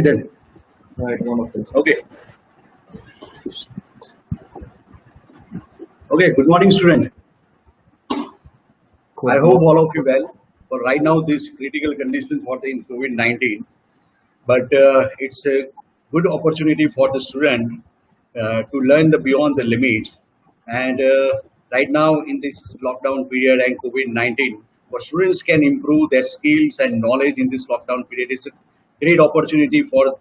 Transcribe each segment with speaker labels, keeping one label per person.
Speaker 1: Done.
Speaker 2: Right, wonderful.
Speaker 1: Okay. Okay. Good morning, student. I
Speaker 2: Good
Speaker 1: hope
Speaker 2: morning.
Speaker 1: all of you well. For right now, this critical conditions what in COVID-19, but it's a good opportunity for the student to learn the beyond the limits. And right now, in this lockdown period and COVID-19, what students can improve their skills and knowledge in this lockdown period is a great opportunity for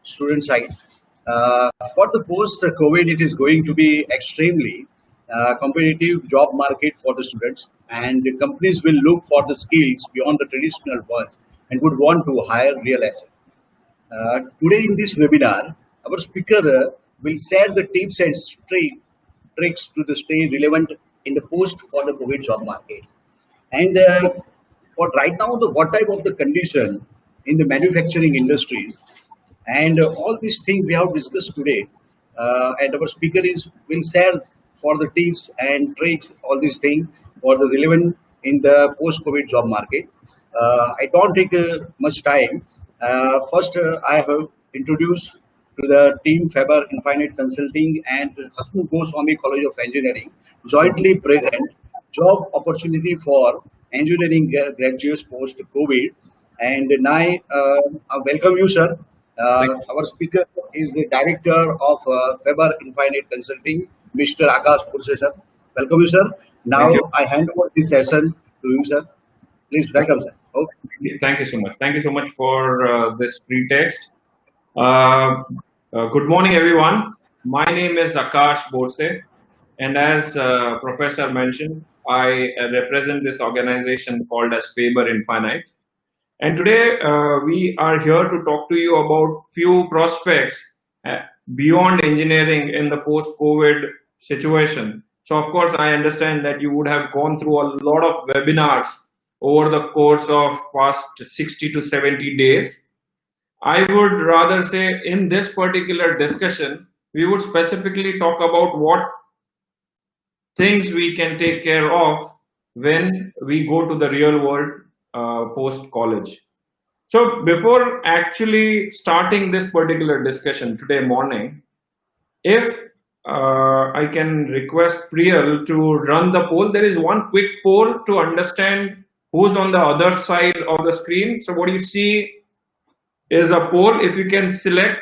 Speaker 1: student side. For the post COVID, it is going to be extremely competitive job market for the students, and the companies will look for the skills beyond the traditional ones and would want to hire real assets. Today in this webinar, our speaker will share the tips and tricks to the stay relevant in the post for the COVID job market. And for right now, the what type of the condition in the manufacturing industries, and all these things we have discussed today, and our speaker is will share for the tips and tricks, all these things for the relevant in the post-COVID job market. I don't take much time. First, I have introduced to the team Faber Infinite Consulting and Hasmukh Goswami College of Engineering jointly present job opportunity for engineering graduates post COVID. And now, I welcome you, sir. Our speaker is the director of Faber Infinite Consulting, Mr. Aakash Borse, sir. Welcome you, sir. Now
Speaker 2: Thank you.
Speaker 1: I hand over this session to you, sir. Please welcome, sir. Okay.
Speaker 2: Thank you so much. Thank you so much for this pretext. Uh, Good morning, everyone. My name is Aakash Borse, and as Professor mentioned, I represent this organization called as Faber Infinite. And today we are here to talk to you about few prospects beyond engineering in the post-COVID situation. So of course, I understand that you would have gone through a lot of webinars over the course of past 60 to 70 days. I would rather say in this particular discussion, we would specifically talk about what things we can take care of when we go to the real world post college. So before actually starting this particular discussion today morning, if I can request Priyal to run the poll, there is one quick poll to understand who's on the other side of the screen. So what you see is a poll. If you can select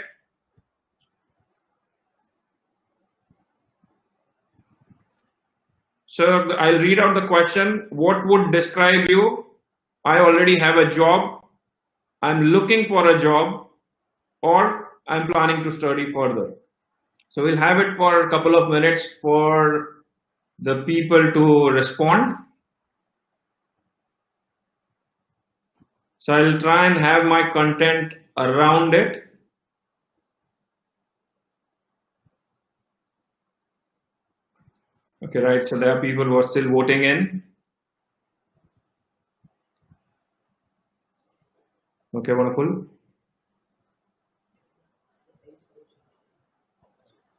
Speaker 2: So I'll read out the question. What would describe you? I already have a job. I'm looking for a job, or I'm planning to study further. So we'll have it for a couple of minutes for the people to respond. So I'll try and have my content around it. Okay, right. So there are people who are still voting in. Okay, wonderful.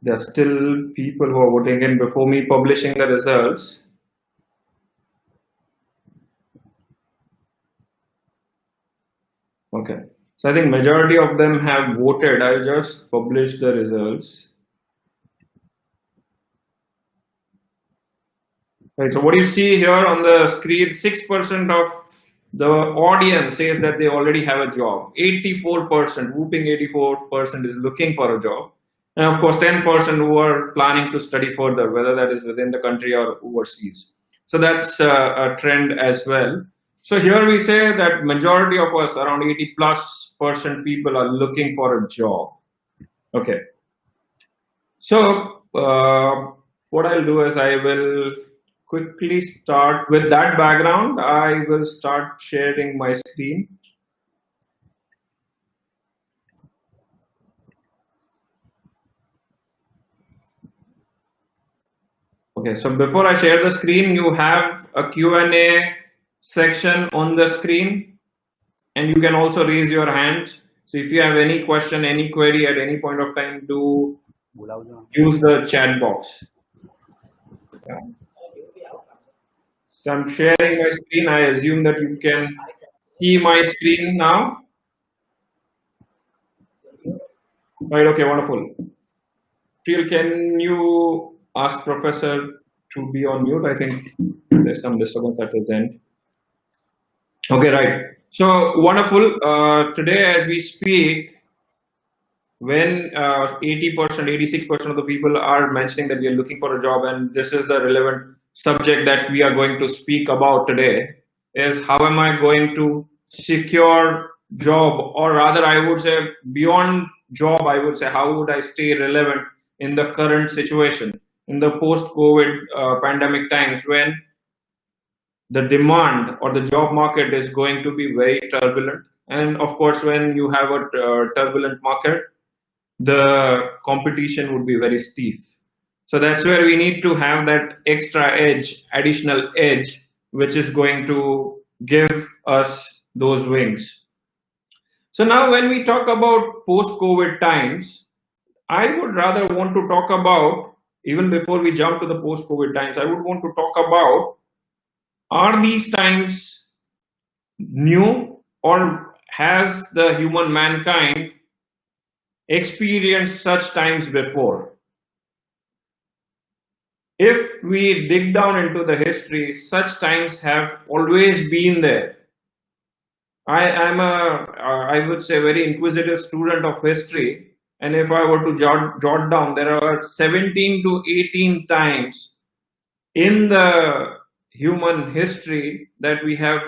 Speaker 2: There are still people who are voting in before me publishing the results. Okay, so I think majority of them have voted. I'll just publish the results. Right, so what you see here on the screen, 6% of the audience says that they already have a job. 84%, whooping 84% is looking for a job. And of course, 10% who are planning to study further, whether that is within the country or overseas. So that's a trend as well. So here we say that majority of us, around 80+% people are looking for a job. Okay. So what I'll do is I will quickly start with that background. I will start sharing my screen. Okay, so before I share the screen, you have a Q&A section on the screen, and you can also raise your hand. So if you have any question, any query at any point of time, do use the chat box. Yeah. So I'm sharing my screen. I assume that you can see my screen now. Right, okay, wonderful. Phil, can you ask Professor to be on mute? I think there's some disturbance at his end. Okay, right. So wonderful. Today, as we speak, when 80%, 86% of the people are mentioning that we are looking for a job, and this is the relevant subject that we are going to speak about today, is how am I going to secure job, or rather, I would say beyond job, I would say how would I stay relevant in the current situation, in the post-COVID pandemic times when the demand or the job market is going to be very turbulent. And of course, when you have a turbulent market, the competition would be very stiff. So that's where we need to have that extra edge, additional edge, which is going to give us those wings. So now when we talk about post-COVID times, I would rather want to talk about, even before we jump to the post-COVID times, I would want to talk about, are these times new, or has the human mankind experienced such times before? If we dig down into the history, such times have always been there. I am I would say, very inquisitive student of history, and if I were to jot down, there are 17 to 18 times in the human history that we have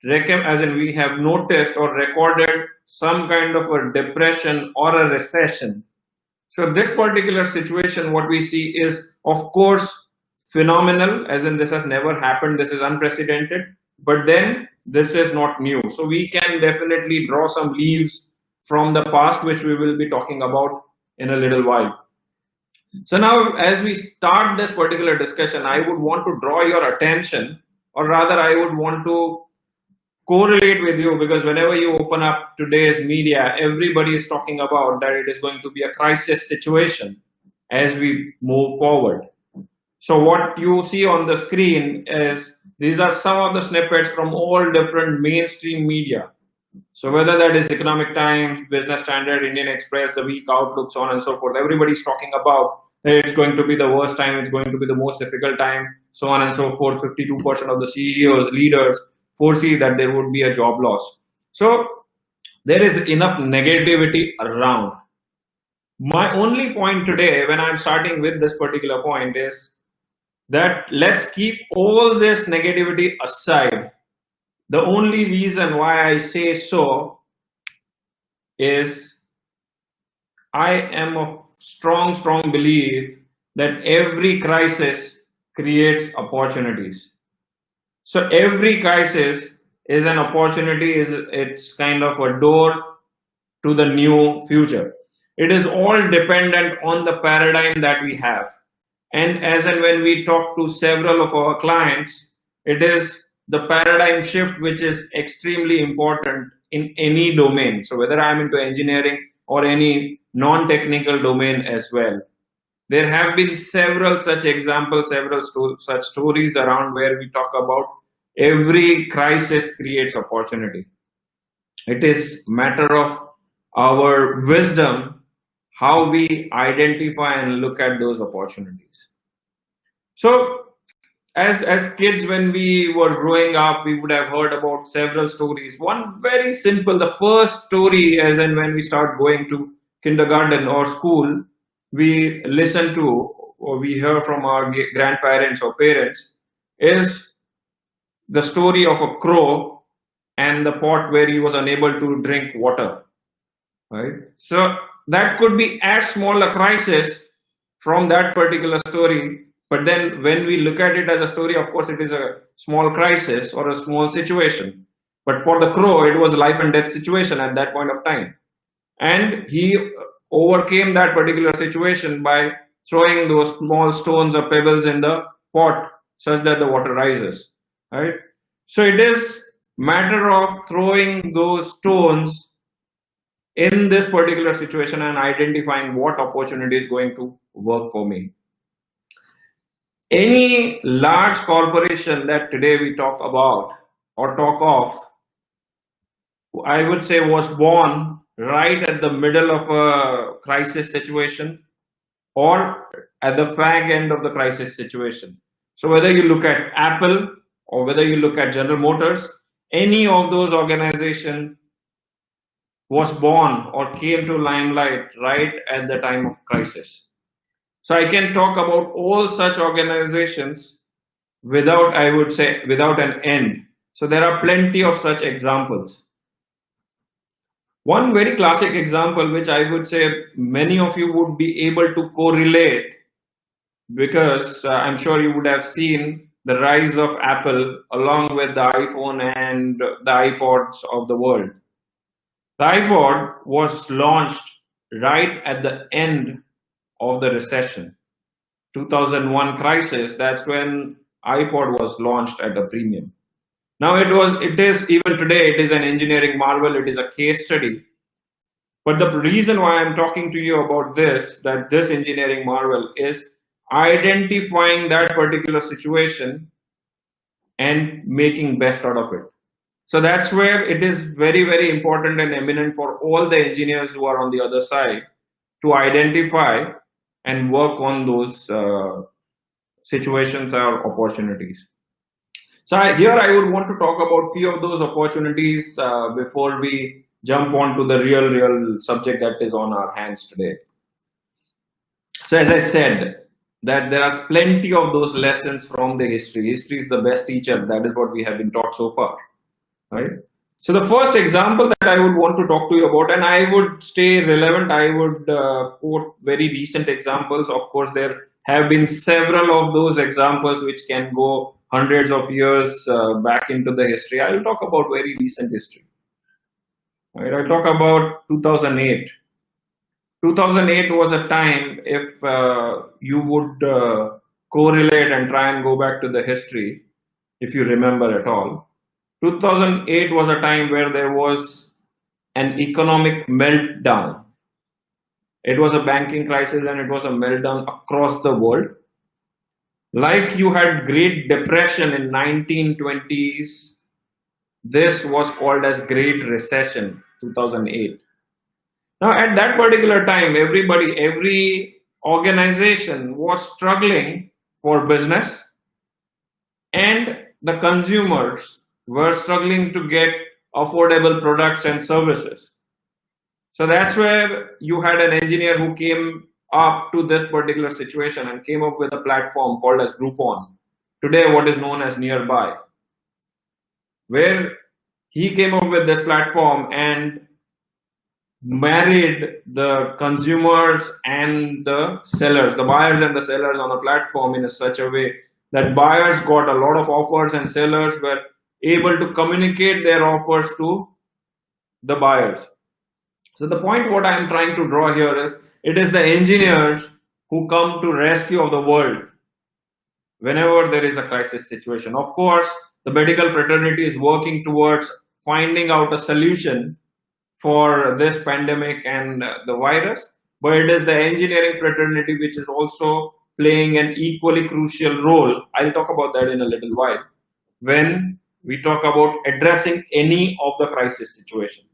Speaker 2: we have noticed or recorded some kind of a depression or a recession. So this particular situation, what we see is, of course, phenomenal, as in this has never happened, this is unprecedented, but then this is not new. So we can definitely draw some leaves from the past, which we will be talking about in a little while. So now, as we start this particular discussion, I would want to draw your attention, or rather I would want to correlate with you, because whenever you open up today's media, everybody is talking about that it is going to be a crisis situation as we move forward. So what you see on the screen is, these are some of the snippets from all different mainstream media. So whether that is Economic Times, Business Standard, Indian Express, The Week, Outlook, so on and so forth, everybody's talking about that it's going to be the worst time, it's going to be the most difficult time, so on and so forth. 52% of the CEOs, leaders foresee that there would be a job loss. So there is enough negativity around. My only point today, when I'm starting with this particular point, is that let's keep all this negativity aside. The only reason why I say so is I am of strong belief that every crisis creates opportunities. So every crisis is an opportunity, it's kind of a door to the new future. It is all dependent on the paradigm that we have. And as and when we talk to several of our clients, it is the paradigm shift which is extremely important in any domain. So whether I'm into engineering or any non-technical domain as well. There have been several such examples, several such stories around where we talk about every crisis creates opportunity. It is matter of our wisdom, how we identify and look at those opportunities. So as kids, when we were growing up, we would have heard about several stories. One very simple, the first story, as in when we start going to kindergarten or school, we listen to or we hear from our grandparents or parents, is the story of a crow and the pot where he was unable to drink water, right? So that could be as small a crisis from that particular story, but then when we look at it as a story, of course it is a small crisis or a small situation, but for the crow it was a life and death situation at that point of time, and he overcame that particular situation by throwing those small stones or pebbles in the pot such that the water rises, right? So it is matter of throwing those stones in this particular situation and identifying what opportunity is going to work for me. Any large corporation that today we talk about or talk of, I would say, was born right at the middle of a crisis situation or at the fag end of the crisis situation. So whether you look at Apple or whether you look at General Motors, any of those organizations was born or came to limelight right at the time of crisis. So I can talk about all such organizations without, I would say, without an end. So there are plenty of such examples. One very classic example, which I would say many of you would be able to correlate, because I'm sure you would have seen the rise of Apple along with the iPhone and the iPods of the world. The iPod was launched right at the end of the recession. 2001 crisis, that's when iPod was launched at a premium. Now it is even today, it is an engineering marvel, it is a case study. But the reason why I'm talking to you about this, that this engineering marvel is identifying that particular situation and making best out of it. So that's where it is very, very important and eminent for all the engineers who are on the other side to identify and work on those situations or opportunities. So here I would want to talk about few of those opportunities before we jump on to the real subject that is on our hands today. So as I said, that there are plenty of those lessons from the history. History is the best teacher. That is what we have been taught so far, right? So the first example that I would want to talk to you about, and I would stay relevant, I would quote very recent examples. Of course, there have been several of those examples which can go hundreds of years back into the history. I'll talk about very recent history. Right? I'll talk about 2008. 2008 was a time, if you would correlate and try and go back to the history, if you remember at all. 2008 was a time where there was an economic meltdown. It was a banking crisis and it was a meltdown across the world. Like you had Great Depression in 1920s, this was called as Great Recession, 2008. Now at that particular time, every organization was struggling for business, and the consumers were struggling to get affordable products and services. So that's where you had an engineer who came up to this particular situation and came up with a platform called as Groupon, today what is known as Nearby, where he came up with this platform and married the consumers and the sellers, the buyers and the sellers on a platform in such a way that buyers got a lot of offers and sellers were able to communicate their offers to the buyers. So the point what I am trying to draw here is, it is the engineers who come to rescue of the world whenever there is a crisis situation. Of course, the medical fraternity is working towards finding out a solution for this pandemic and the virus, but it is the engineering fraternity which is also playing an equally crucial role. I'll talk about that in a little while when we talk about addressing any of the crisis situation.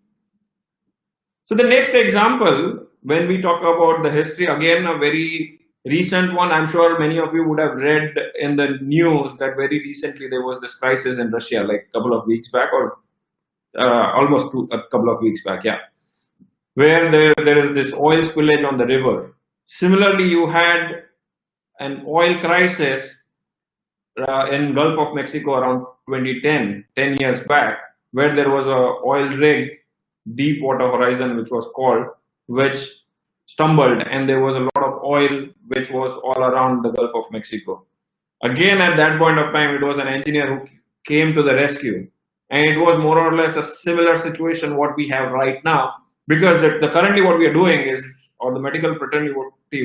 Speaker 2: So the next example, when we talk about the history, again a very recent one. I'm sure many of you would have read in the news that very recently there was this crisis in Russia, like a couple of weeks back, or almost a couple of weeks back, yeah, where there is this oil spillage on the river. Similarly, you had an oil crisis in Gulf of Mexico around 2010, 10 years back, where there was a oil rig, Deepwater Horizon, which was called, which stumbled, and there was a lot of oil which was all around the Gulf of Mexico. Again, at that point of time, it was an engineer who came to the rescue. And it was more or less a similar situation what we have right now, because currently what we are doing is, or the medical fraternity,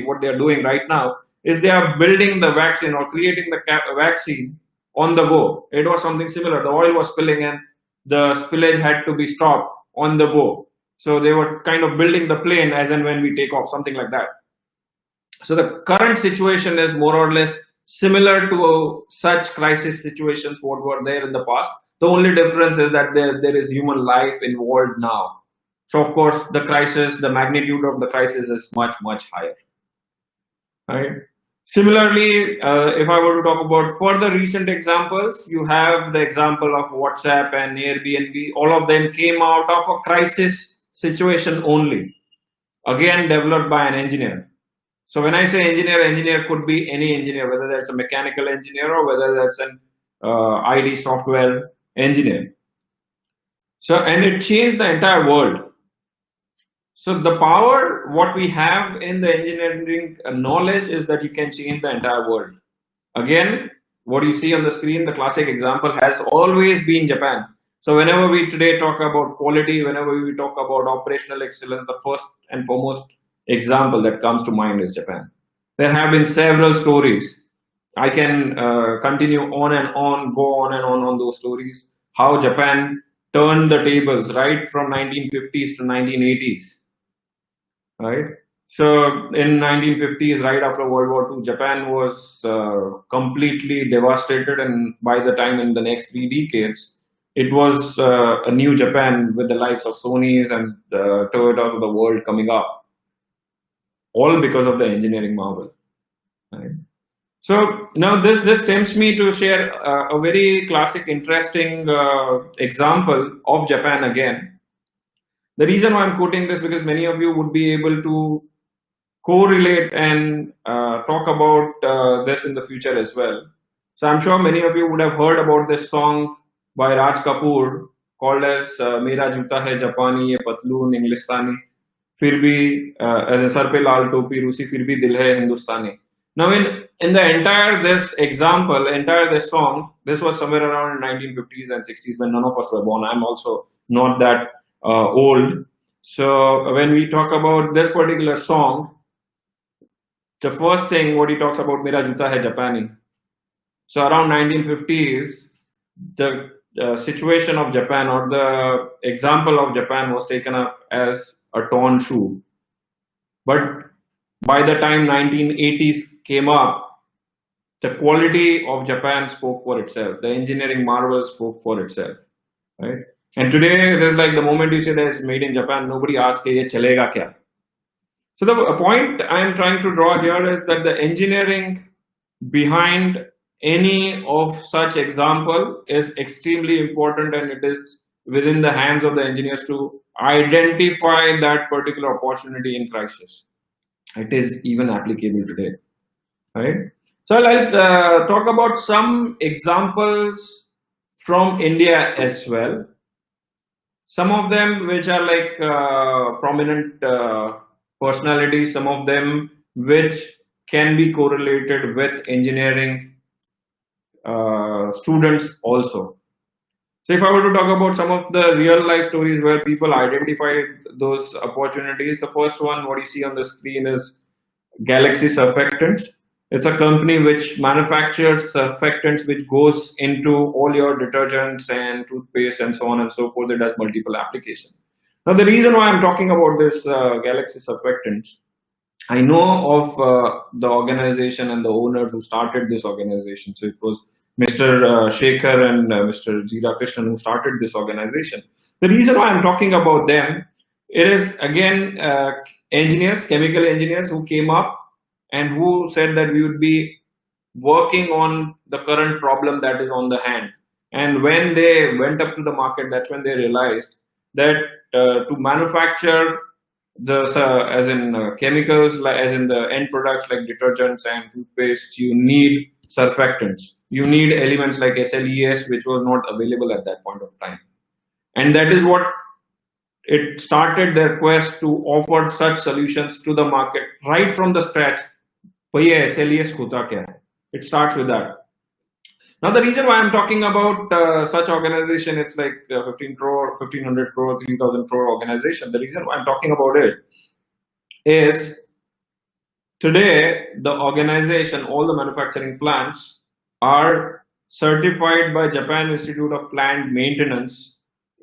Speaker 2: what they are doing right now is they are building the vaccine or creating the vaccine on the go. It was something similar. The oil was spilling and the spillage had to be stopped on the go. So they were kind of building the plane as and when we take off, something like that. So the current situation is more or less similar to such crisis situations what were there in the past. The only difference is that there is human life involved now. So of course, the crisis, the magnitude of the crisis is much, much higher. Right? Similarly, if I were to talk about further recent examples, you have the example of WhatsApp and Airbnb. All of them came out of a crisis situation only, again developed by an engineer. So when I say engineer, engineer could be any engineer, whether that's a mechanical engineer or whether that's an IT software engineer. So, and it changed the entire world. So the power, what we have in the engineering knowledge is that you can change the entire world. Again, what you see on the screen, the classic example has always been Japan. So whenever we today talk about quality, whenever we talk about operational excellence, the first and foremost example that comes to mind is Japan. There have been several stories. I can continue on and on, go on and on those stories. How Japan turned the tables right from 1950s to 1980s. Right. So in 1950s, right after World War II, Japan was completely devastated, and by the time in the next 3 decades, it was a new Japan with the likes of Sony's and Toyotas of the world coming up, all because of the engineering marvel. Right. So now this tempts me to share a very classic, interesting example of Japan again. The reason why I'm quoting this because many of you would be able to correlate and talk about this in the future as well. So I'm sure many of you would have heard about this song by Raj Kapoor called as Mera Juta Hai Japani Ye Patloon Englishstani Fir Bhi as in Sar Pe Lal Topi Rusi Fir Bhi Dil Hai Hindustani. Now in the entire this example, entire this song, this was somewhere around 1950s and 60s when none of us were born. I'm also not that old. So when we talk about this particular song, the first thing what he talks about, Mera Juta Hai Japani. So around 1950s, the situation of Japan or the example of Japan was taken up as a torn shoe. But by the time 1980s came up, the quality of Japan spoke for itself. The engineering marvel spoke for itself. Right? And today, there's like the moment you say that it's made in Japan, nobody asks, ye chalega kya? So the point I'm trying to draw here is that the engineering behind any of such example is extremely important, and it is within the hands of the engineers to identify that particular opportunity in crisis. It is even applicable today, right? So I'll talk about some examples from India as well. Some of them which are like prominent personalities, some of them which can be correlated with engineering students also. So if I were to talk about some of the real life stories where people identified those opportunities, the first one, what you see on the screen is Galaxy Surfactants. It's a company which manufactures surfactants which goes into all your detergents and toothpaste and so on and so forth. It has multiple applications. Now the reason why I'm talking about this Galaxy Surfactants, I know of the organization and the owners who started this organization. So it was Mr. Shekhar and Mr. Jira Krishnan who started this organization. The reason why I'm talking about them, it is again engineers, chemical engineers who came up and who said that we would be working on the current problem that is on the hand. And when they went up to the market, that's when they realized that to manufacture the as in chemicals, like as in the end products like detergents and toothpaste, you need surfactants. You need elements like SLES, which was not available at that point of time. And that is what it started their quest to offer such solutions to the market right from the scratch. SLES hota kya hai? It starts with that. Now the reason why I'm talking about such organization, it's like 15 crore, 1500 crore, 3000 crore organization. The reason why I'm talking about it is today the organization, all the manufacturing plants are certified by Japan Institute of Plant Maintenance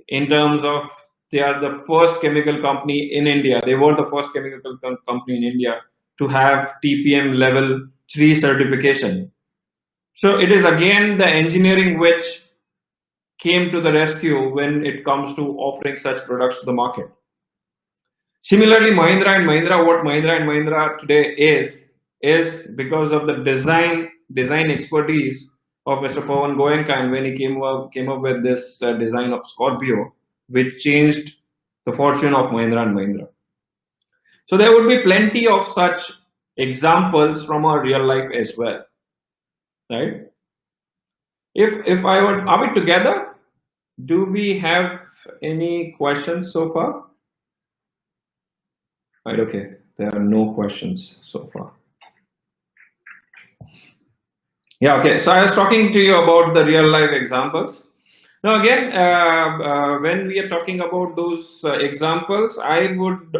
Speaker 2: in terms of they are the first chemical company in India. They were the first chemical company in India to have TPM level 3 certification. So it is again the engineering which came to the rescue when it comes to offering such products to the market. Similarly, Mahindra and Mahindra, what Mahindra and Mahindra today is because of the design expertise of Mr. Pawan Goenka, and when he came up with this design of Scorpio, which changed the fortune of Mahindra and Mahindra. So there would be plenty of such examples from our real life as well, right? If I were, are we together? Do we have any questions so far? Right, okay. There are no questions so far. Yeah, okay. So I was talking to you about the real life examples. Now, again, when we are talking about those examples, I would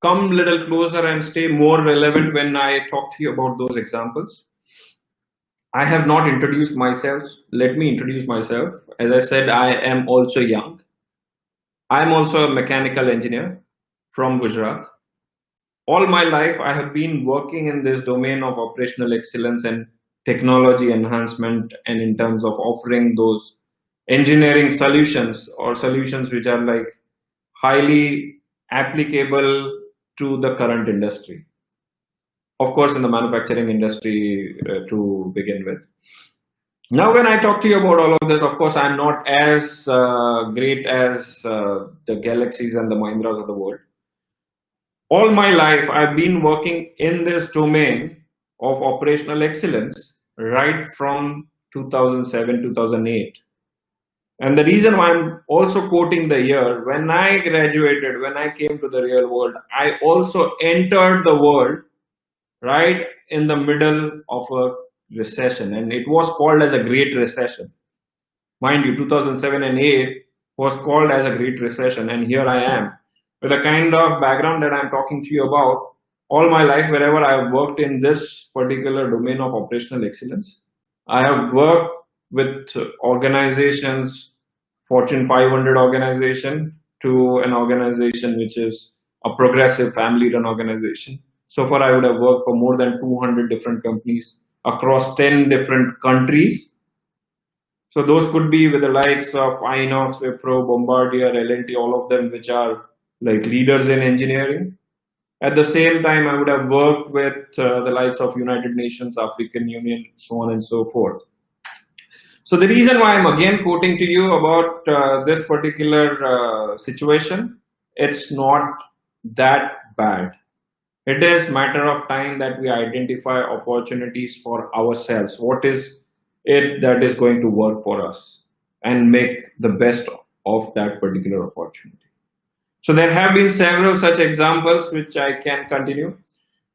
Speaker 2: come a little closer and stay more relevant when I talk to you about those examples. I have not introduced myself. Let me introduce myself. As I said, I am also young. I am also a mechanical engineer from Gujarat. All my life, I have been working in this domain of operational excellence and technology enhancement, and in terms of offering those engineering solutions or solutions which are like highly applicable to the current industry. Of course, in the manufacturing industry to begin with. Now, when I talk to you about all of this, of course, I'm not as great as the Galaxies and the Mahindras of the world. All my life, I've been working in this domain of operational excellence right from 2007, 2008. And the reason why I'm also quoting the year, when I graduated, when I came to the real world, I also entered the world right in the middle of a recession, and it was called as a Great Recession. Mind you, 2007 and 8 was called as a Great Recession, and here I am with the kind of background that I'm talking to you about. All my life, wherever I have worked in this particular domain of operational excellence, I have worked with organizations, Fortune 500 organization to an organization which is a progressive family-run organization. So far, I would have worked for more than 200 different companies across 10 different countries. So those could be with the likes of Inox, Wipro, Bombardier, L&T, all of them which are like leaders in engineering. At the same time, I would have worked with the likes of United Nations, African Union, so on and so forth. So the reason why I'm again quoting to you about this particular situation, it's not that bad. It is matter of time that we identify opportunities for ourselves. What is it that is going to work for us and make the best of that particular opportunity? So there have been several such examples which I can continue,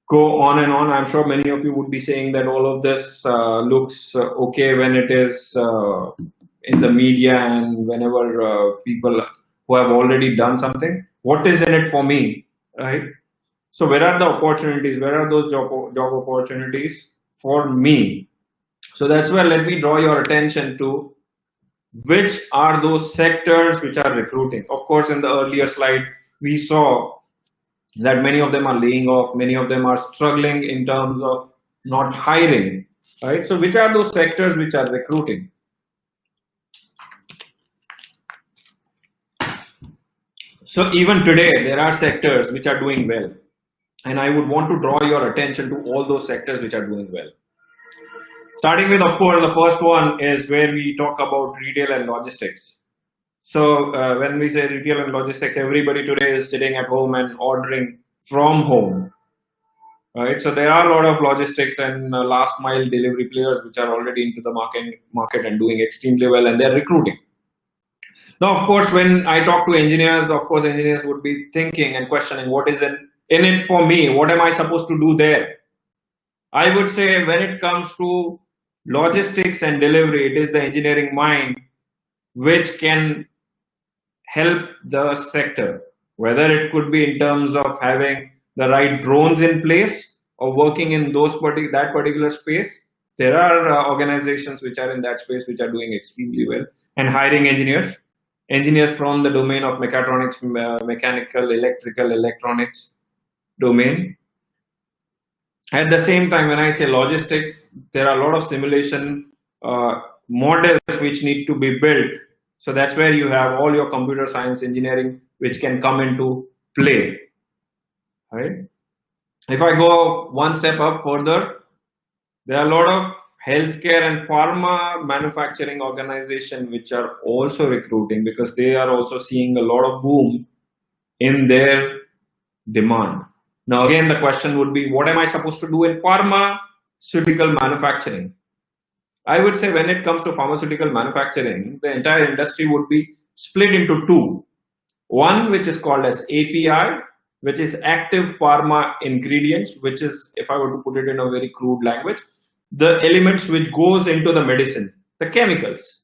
Speaker 2: go on and on. I'm sure many of you would be saying that all of this looks okay when it is in the media and whenever people who have already done something. What is in it for me, right? So where are the opportunities? Where are those job opportunities for me? So that's where let me draw your attention to which are those sectors which are recruiting. Of course, in the earlier slide, we saw that many of them are laying off, many of them are struggling in terms of not hiring, right? So which are those sectors which are recruiting? So even today, there are sectors which are doing well. And I would want to draw your attention to all those sectors which are doing well. Starting with, of course, the first one is where we talk about retail and logistics. So when we say retail and logistics, everybody today is sitting at home and ordering from home, right? So there are a lot of logistics and last mile delivery players which are already into the market and doing extremely well, and they're recruiting. Now, of course, when I talk to engineers, of course, engineers would be thinking and questioning what is in it for me? What am I supposed to do there? I would say when it comes to logistics and delivery, it is the engineering mind which can help the sector, whether it could be in terms of having the right drones in place or working in that particular space. There are organizations which are in that space which are doing extremely well and hiring engineers from the domain of mechatronics, mechanical, electrical, electronics domain. At the same time, when I say logistics, there are a lot of simulation models which need to be built. So that's where you have all your computer science engineering which can come into play. right? If I go one step up further, there are a lot of healthcare and pharma manufacturing organizations which are also recruiting because they are also seeing a lot of boom in their demand. Now, again, the question would be, what am I supposed to do in pharmaceutical manufacturing? I would say when it comes to pharmaceutical manufacturing, the entire industry would be split into two. One which is called as API, which is active pharma ingredients, which is, if I were to put it in a very crude language, the elements which goes into the medicine, the chemicals.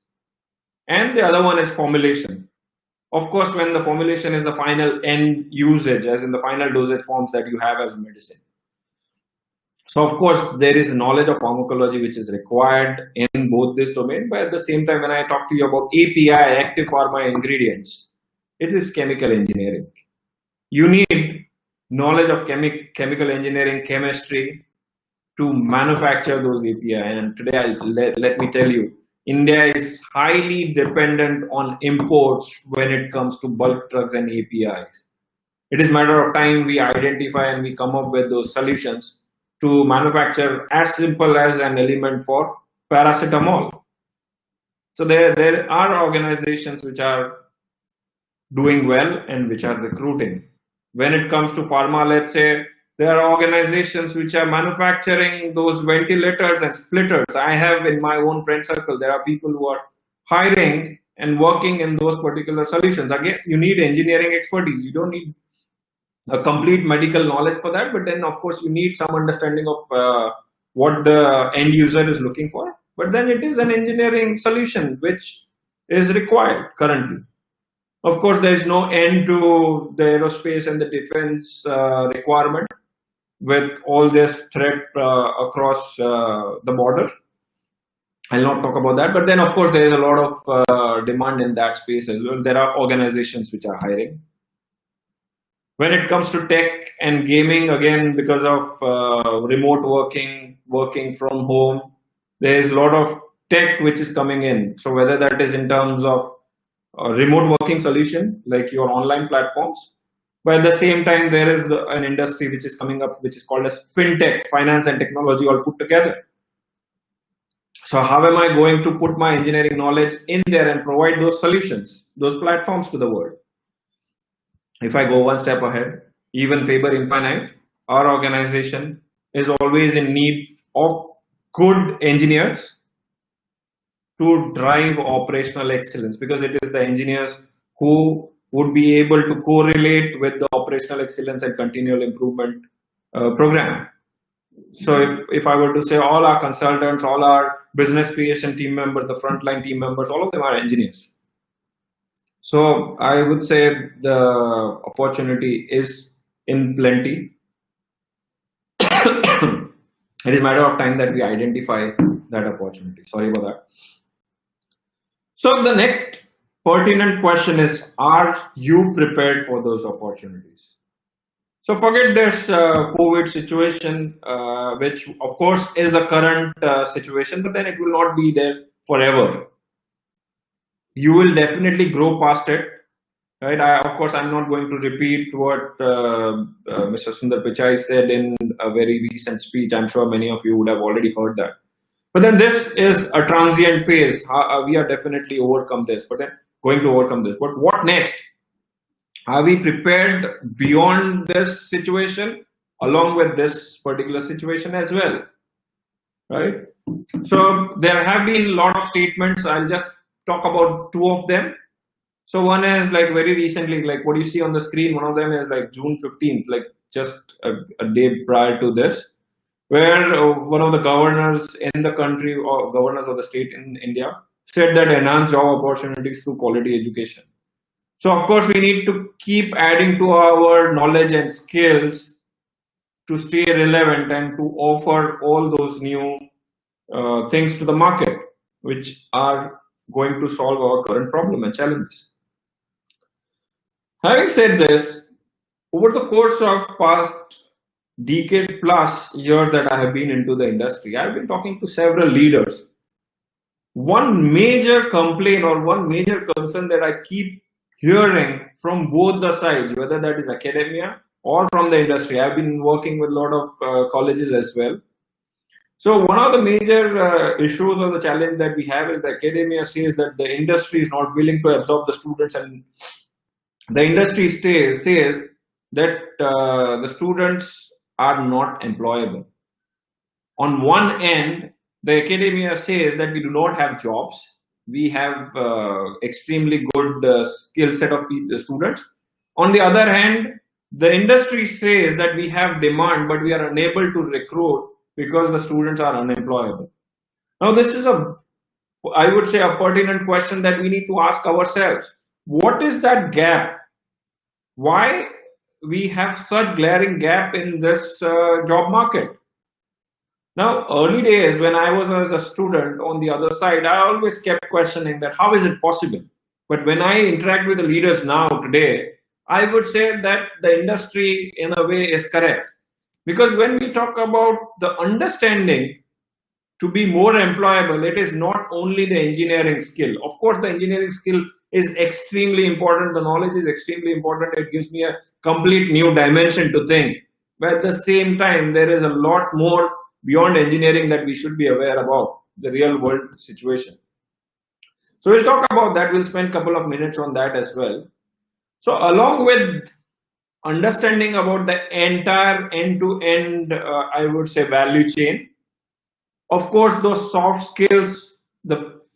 Speaker 2: And the other one is formulation. Of course, when the formulation is the final end usage, as in the final dosage forms that you have as medicine. So, of course, there is knowledge of pharmacology which is required in both this domain. But at the same time, when I talk to you about API, active pharma ingredients, it is chemical engineering. You need knowledge of chemical engineering, chemistry to manufacture those API. And today, let me tell you, India is highly dependent on imports when it comes to bulk drugs and APIs. It is a matter of time we identify and we come up with those solutions to manufacture as simple as an element for paracetamol. So there are organizations which are doing well and which are recruiting. When it comes to pharma, let's say there are organizations which are manufacturing those ventilators and splitters. I have in my own friend circle, there are people who are hiring and working in those particular solutions. Again, you need engineering expertise. You don't need a complete medical knowledge for that, but then of course you need some understanding of what the end user is looking for. But then it is an engineering solution which is required currently. Of course, there is no end to the aerospace and the defense requirement with all this threat across the border. I'll not talk about that, but then of course there is a lot of demand in that space as well. There are organizations which are hiring. When it comes to tech and gaming, again, because of remote working from home, there is a lot of tech which is coming in. So whether that is in terms of remote working solution like your online platforms, but at the same time there is an industry which is coming up which is called as fintech, finance and technology all put together. So how am I going to put my engineering knowledge in there and provide those solutions, those platforms to the world? If I go one step ahead, even Faber Infinite, our organization is always in need of good engineers to drive operational excellence, because it is the engineers who would be able to correlate with the operational excellence and continual improvement program. So if I were to say all our consultants, all our business creation team members, the frontline team members, all of them are engineers. So I would say the opportunity is in plenty. It is a matter of time that we identify that opportunity. Sorry about that. So the next pertinent question is, are you prepared for those opportunities? So forget this COVID situation, which of course is the current situation, but then it will not be there forever. You will definitely grow past it, right? Of course, I'm not going to repeat what Mr. Sundar Pichai said in a very recent speech. I'm sure many of you would have already heard that. But then this is a transient phase. We are definitely overcome this, but then going to overcome this. But what next? Are we prepared beyond this situation, along with this particular situation as well, right? So there have been a lot of statements. I'll just talk about two of them. So one is like very recently, like what you see on the screen, one of them is like June 15th, like just a day prior to this, where one of the governors in the country or governors of the state in India said that enhance job opportunities through quality education. So of course we need to keep adding to our knowledge and skills to stay relevant and to offer all those new things to the market, which are going to solve our current problem and challenges. Having said this, over the course of past decade plus years that I have been into the industry, I've been talking to several leaders. One major complaint or one major concern that I keep hearing from both the sides, whether that is academia or from the industry. I've been working with a lot of colleges as well. So one of the major issues or the challenge that we have is the academia says that the industry is not willing to absorb the students, and the industry says that the students are not employable. On one end, the academia says that we do not have jobs. We have extremely good skill set of students. On the other hand, the industry says that we have demand, but we are unable to recruit because the students are unemployable. Now, this is I would say, a pertinent question that we need to ask ourselves. What is that gap? Why we have such glaring gap in this job market? Now, early days when I was as a student on the other side, I always kept questioning that how is it possible? But when I interact with the leaders now today, I would say that the industry in a way is correct. Because when we talk about the understanding to be more employable, it is not only the engineering skill. Of course, the engineering skill is extremely important. The knowledge is extremely important. It gives me a complete new dimension to think. But at the same time, there is a lot more beyond engineering that we should be aware about, the real world situation. So we'll talk about that. We'll spend a couple of minutes on that as well. So along with understanding about the entire end-to-end, I would say, value chain, of course, those soft skills,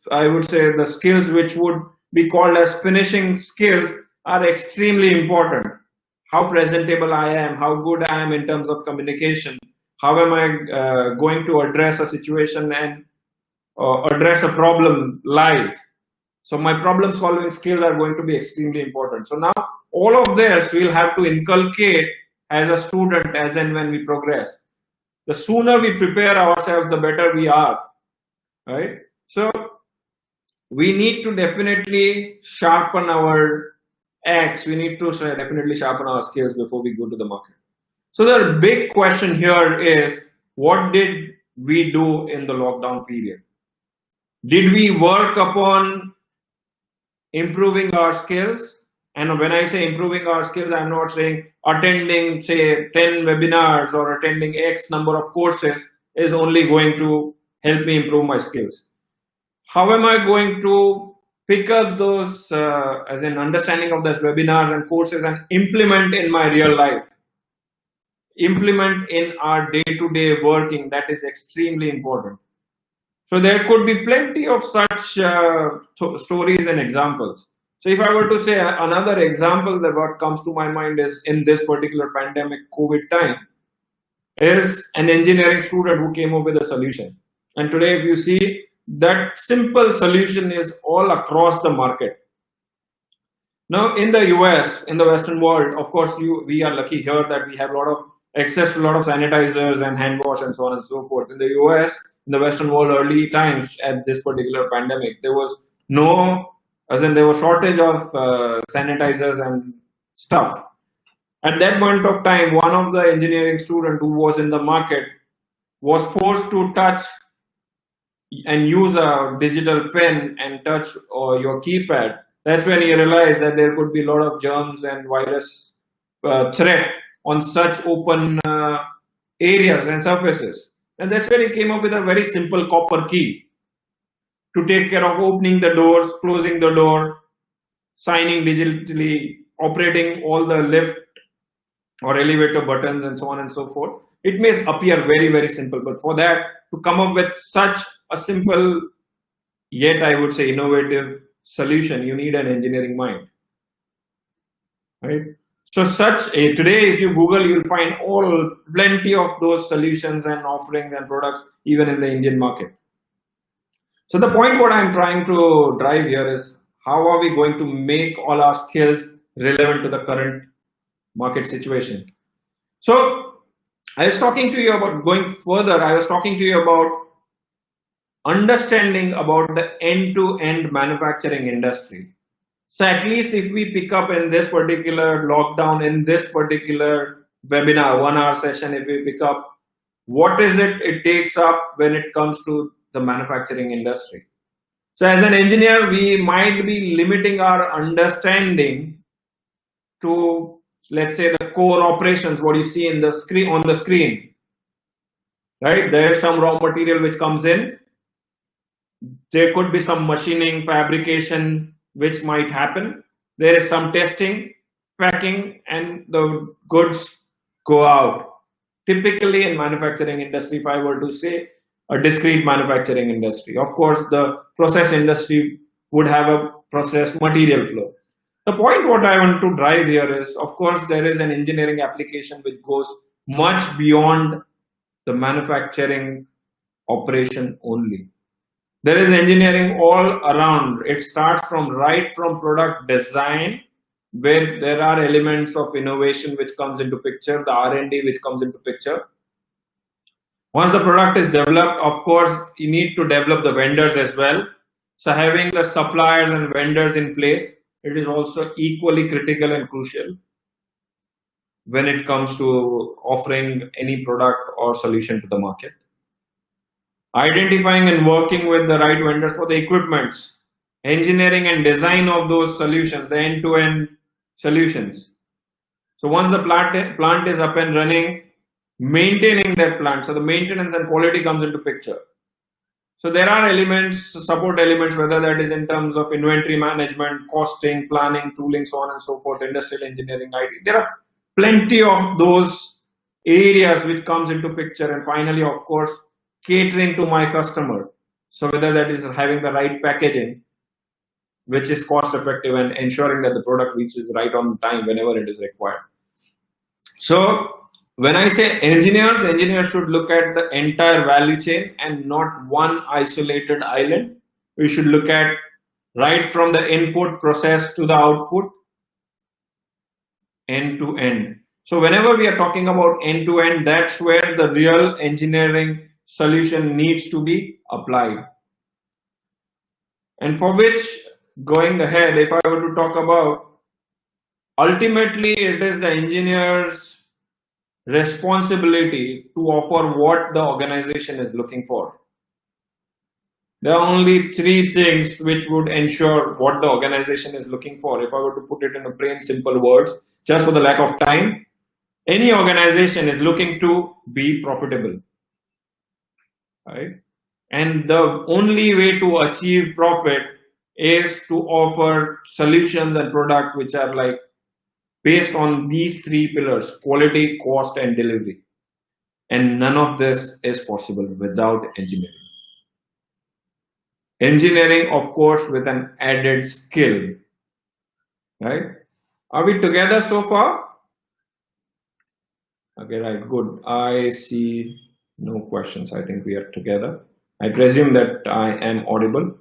Speaker 2: I would say the skills which would be called as finishing skills are extremely important. How presentable I am, how good I am in terms of communication, how am I going to address a situation and address a problem live. So my problem solving skills are going to be extremely important. So now all of this we'll have to inculcate as a student as and when we progress. The sooner we prepare ourselves, the better we are, right? So we need to definitely sharpen our axe. We need to definitely sharpen our skills before we go to the market. So the big question here is, what did we do in the lockdown period? Did we work upon improving our skills? And when I say improving our skills, I'm not saying attending, say, 10 webinars or attending X number of courses is only going to help me improve my skills. How am I going to pick up those as an understanding of those webinars and courses and implement in my real life? Implement in our day-to-day working, that is extremely important. So there could be plenty of such stories and examples. So if I were to say another example that what comes to my mind is in this particular pandemic COVID time is an engineering student who came up with a solution. And today if you see, that simple solution is all across the market. Now in the US, in the Western world, of course, we are lucky here that we have a lot of access to a lot of sanitizers and hand wash and so on and so forth. In the US, in the Western world, early times at this particular pandemic, there was there was shortage of sanitizers and stuff. At that point of time, one of the engineering student who was in the market was forced to touch and use a digital pen and touch your keypad. That's when he realized that there could be a lot of germs and virus threat on such open areas and surfaces. And that's where he came up with a very simple copper key to take care of opening the doors, closing the door, signing digitally, operating all the lift or elevator buttons and so on and so forth. It may appear very, very simple, but for that to come up with such a simple, yet I would say innovative solution, you need an engineering mind, right? So today, if you Google, you'll find plenty of those solutions and offerings and products, even in the Indian market. So the point what I'm trying to drive here is, how are we going to make all our skills relevant to the current market situation? So I was talking to you about going further. I was talking to you about understanding about the end-to-end manufacturing industry. So at least if we pick up in this particular lockdown, in this particular webinar, 1 hour session, if we pick up, what is it takes up when it comes to the manufacturing industry. So as an engineer, we might be limiting our understanding to let's say the core operations, what you see in the screen on the screen, right? There is some raw material which comes in. There could be some machining, fabrication, which might happen. There is some testing, packing, and the goods go out. Typically in manufacturing industry, if I were to say a discrete manufacturing industry, of course, the process industry would have a process material flow. The point what I want to drive here is, of course, there is an engineering application which goes much beyond the manufacturing operation only. There is engineering all around. It starts from right from product design, where there are elements of innovation which comes into picture, the R&D which comes into picture. Once the product is developed, of course, you need to develop the vendors as well. So having the suppliers and vendors in place, it is also equally critical and crucial when it comes to offering any product or solution to the market. Identifying and working with the right vendors for the equipments, engineering and design of those solutions, the end-to-end solutions. So once the plant is up and running, maintaining that plant, so the maintenance and quality comes into picture. So there are elements, support elements, whether that is in terms of inventory management, costing, planning, tooling, so on and so forth, industrial engineering, IT. There are plenty of those areas which comes into picture, and finally, of course, catering to my customer. So whether that is having the right packaging, which is cost effective, and ensuring that the product reaches right on time whenever it is required. So when I say engineers should look at the entire value chain and not one isolated island. We should look at right from the input process to the output, end to end. So whenever we are talking about end to end, that's where the real engineering solution needs to be applied. And for which, going ahead, if I were to talk about, ultimately it is the engineer's responsibility to offer what the organization is looking for. There are only three things which would ensure what the organization is looking for. If I were to put it in a plain simple words, just for the lack of time, any organization is looking to be profitable, right? And the only way to achieve profit is to offer solutions and product which are like based on these three pillars: quality, cost, and delivery. And none of this is possible without engineering. Engineering, of course, with an added skill, right? Are we together so far? Okay, right, good. I see no questions. I think we are together. I presume that I am audible.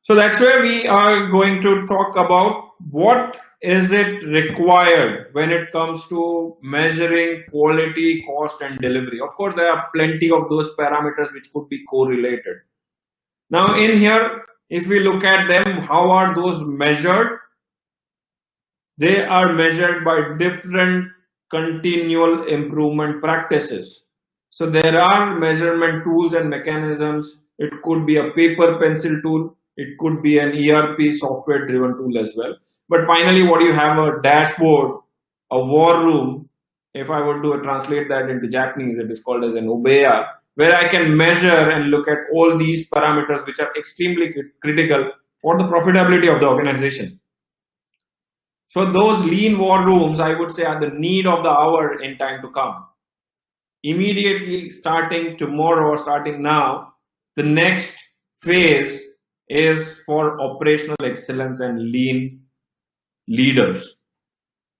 Speaker 2: So that's where we are going to talk about what is it required when it comes to measuring quality, cost, and delivery. Of course, there are plenty of those parameters which could be correlated. Now in here, if we look at them, how are those measured? They are measured by different continual improvement practices. So there are measurement tools and mechanisms. It could be a paper pencil tool. It could be an ERP software driven tool as well. But finally, what you have, a dashboard, a war room. If I were to translate that into Japanese, it is called as an obeya, where I can measure and look at all these parameters which are extremely critical for the profitability of the organization. So those lean war rooms, I would say, are the need of the hour in time to come. Immediately starting tomorrow or starting now, the next phase is for operational excellence and lean leaders.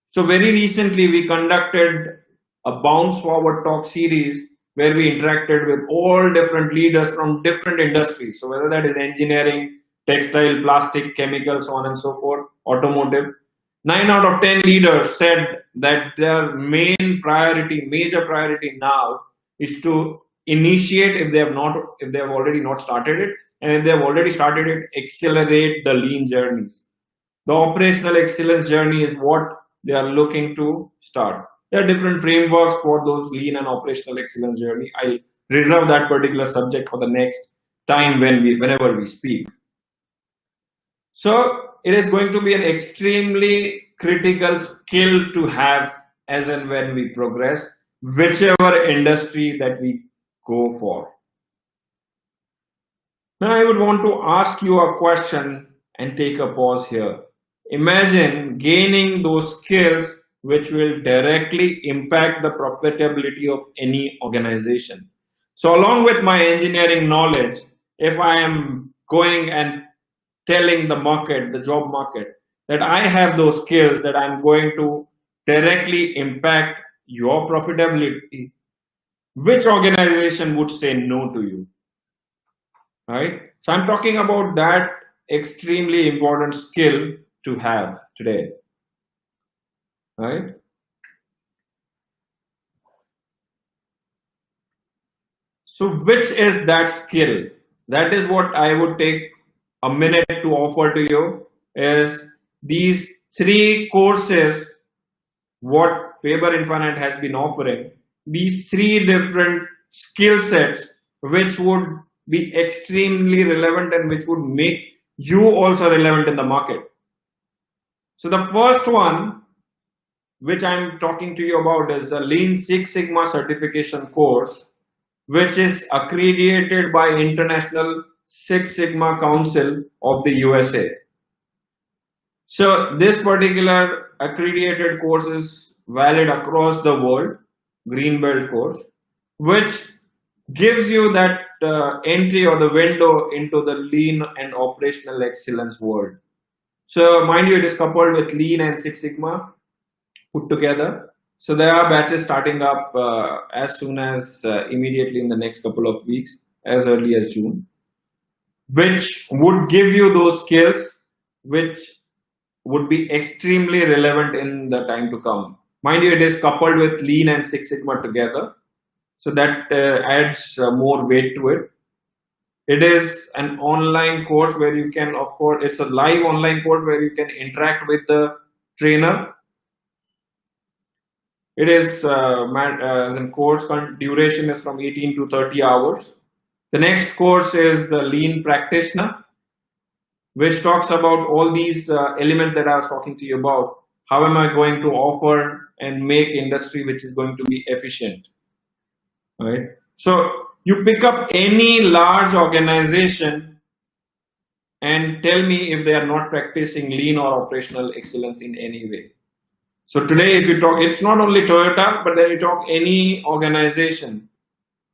Speaker 2: So very recently we conducted a bounce forward talk series where we interacted with all different leaders from different industries. So whether that is engineering, textile, plastic, chemicals, so on and so forth, automotive. 9 out of 10 leaders said that their major priority now is to initiate, if they have already not started it, and if they have already started it, accelerate the lean journeys. The operational excellence journey is what they are looking to start. There are different frameworks for those lean and operational excellence journey. I'll reserve that particular subject for the next time whenever we speak. So it is going to be an extremely critical skill to have as and when we progress, whichever industry that we go for. Now, I would want to ask you a question and take a pause here. Imagine gaining those skills which will directly impact the profitability of any organization. So, along with my engineering knowledge, if I am going and telling the market, the job market, that I have those skills that I'm going to directly impact your profitability, which organization would say no to you? Right? So I'm talking about that extremely important skill to have today. Right? So which is that skill? That is what I would take a minute to offer to you, is these three courses what Faber Infinite has been offering, these three different skill sets which would be extremely relevant and which would make you also relevant in the market. So the first one which I'm talking to you about is a Lean Six Sigma certification course, which is accredited by International Six Sigma Council of the USA. So this particular accredited course is valid across the world, green belt course, which gives you that entry or the window into the lean and operational excellence world. So mind you, it is coupled with Lean and Six Sigma put together. So there are batches starting up as soon as immediately in the next couple of weeks, as early as June, which would give you those skills which would be extremely relevant in the time to come. Mind you, it is coupled with Lean and Six Sigma together. So that adds more weight to it. It is an online course where you can, of course, it's a live online course where you can interact with the trainer. It is the course duration is from 18 to 30 hours. The next course is Lean Practitioner, which talks about all these elements that I was talking to you about. How am I going to offer and make industry which is going to be efficient? Right? So you pick up any large organization and tell me if they are not practicing lean or operational excellence in any way. So today, if you talk, it's not only Toyota, but then you talk any organization,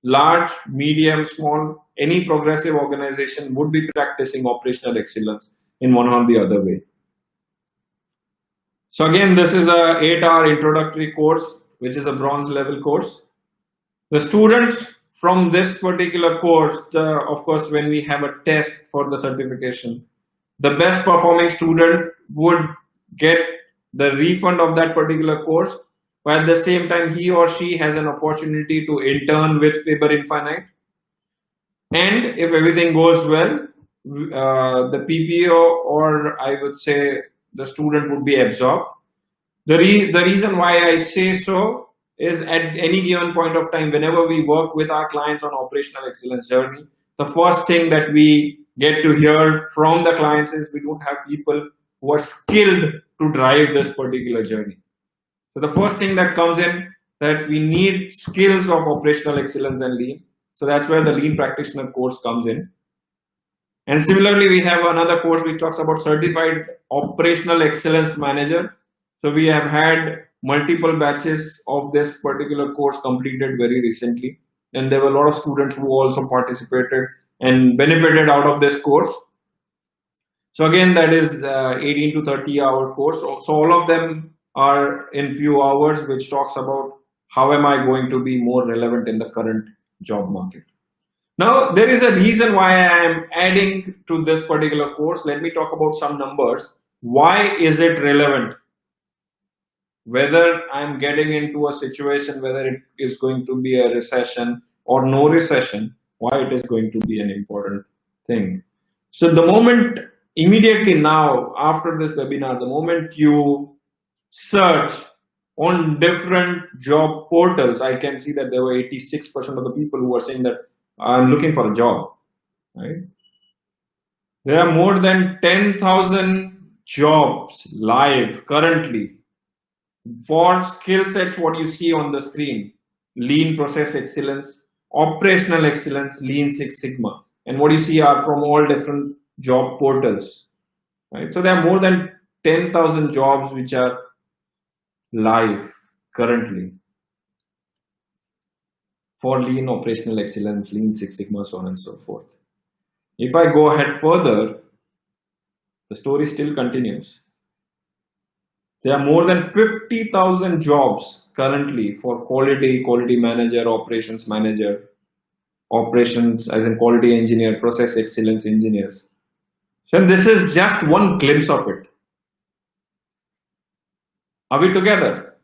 Speaker 2: large, medium, small, any progressive organization would be practicing operational excellence in one or the other way. So again, this is a 8-hour introductory course, which is a bronze level course. The students from this particular course, of course, when we have a test for the certification, the best performing student would get the refund of that particular course, but at the same time, he or she has an opportunity to intern with Faber Infinite. And if everything goes well, the PPO, or I would say the student, would be absorbed. The reason why I say so is at any given point of time, whenever we work with our clients on operational excellence journey, the first thing that we get to hear from the clients is we don't have people who are skilled to drive this particular journey. So the first thing that comes in, that we need skills of operational excellence and lean. So that's where the lean practitioner course comes in. And similarly, we have another course which talks about certified operational excellence manager. So we have had multiple batches of this particular course completed very recently. And there were a lot of students who also participated and benefited out of this course. So again, that is 18 to 30 hour course. So all of them are in few hours, which talks about how am I going to be more relevant in the current job market. Now, there is a reason why I am adding to this particular course. Let me talk about some numbers. Why is it relevant? Whether I'm getting into a situation, whether it is going to be a recession or no recession, why it is going to be an important thing. So the moment, immediately now, after this webinar, the moment you search on different job portals, I can see that there were 86% of the people who were saying that I'm looking for a job, right? There are more than 10,000 jobs live currently for skill sets what you see on the screen: lean process excellence, operational excellence, lean six sigma, and what you see are from all different job portals, right? So there are more than 10,000 jobs which are live currently for lean operational excellence, lean six sigma, so on and so forth. If I go ahead further, the story still continues. There are more than 50,000 jobs currently for quality manager, operations as in quality engineer, process excellence engineers. So this is just one glimpse of it. Are we together?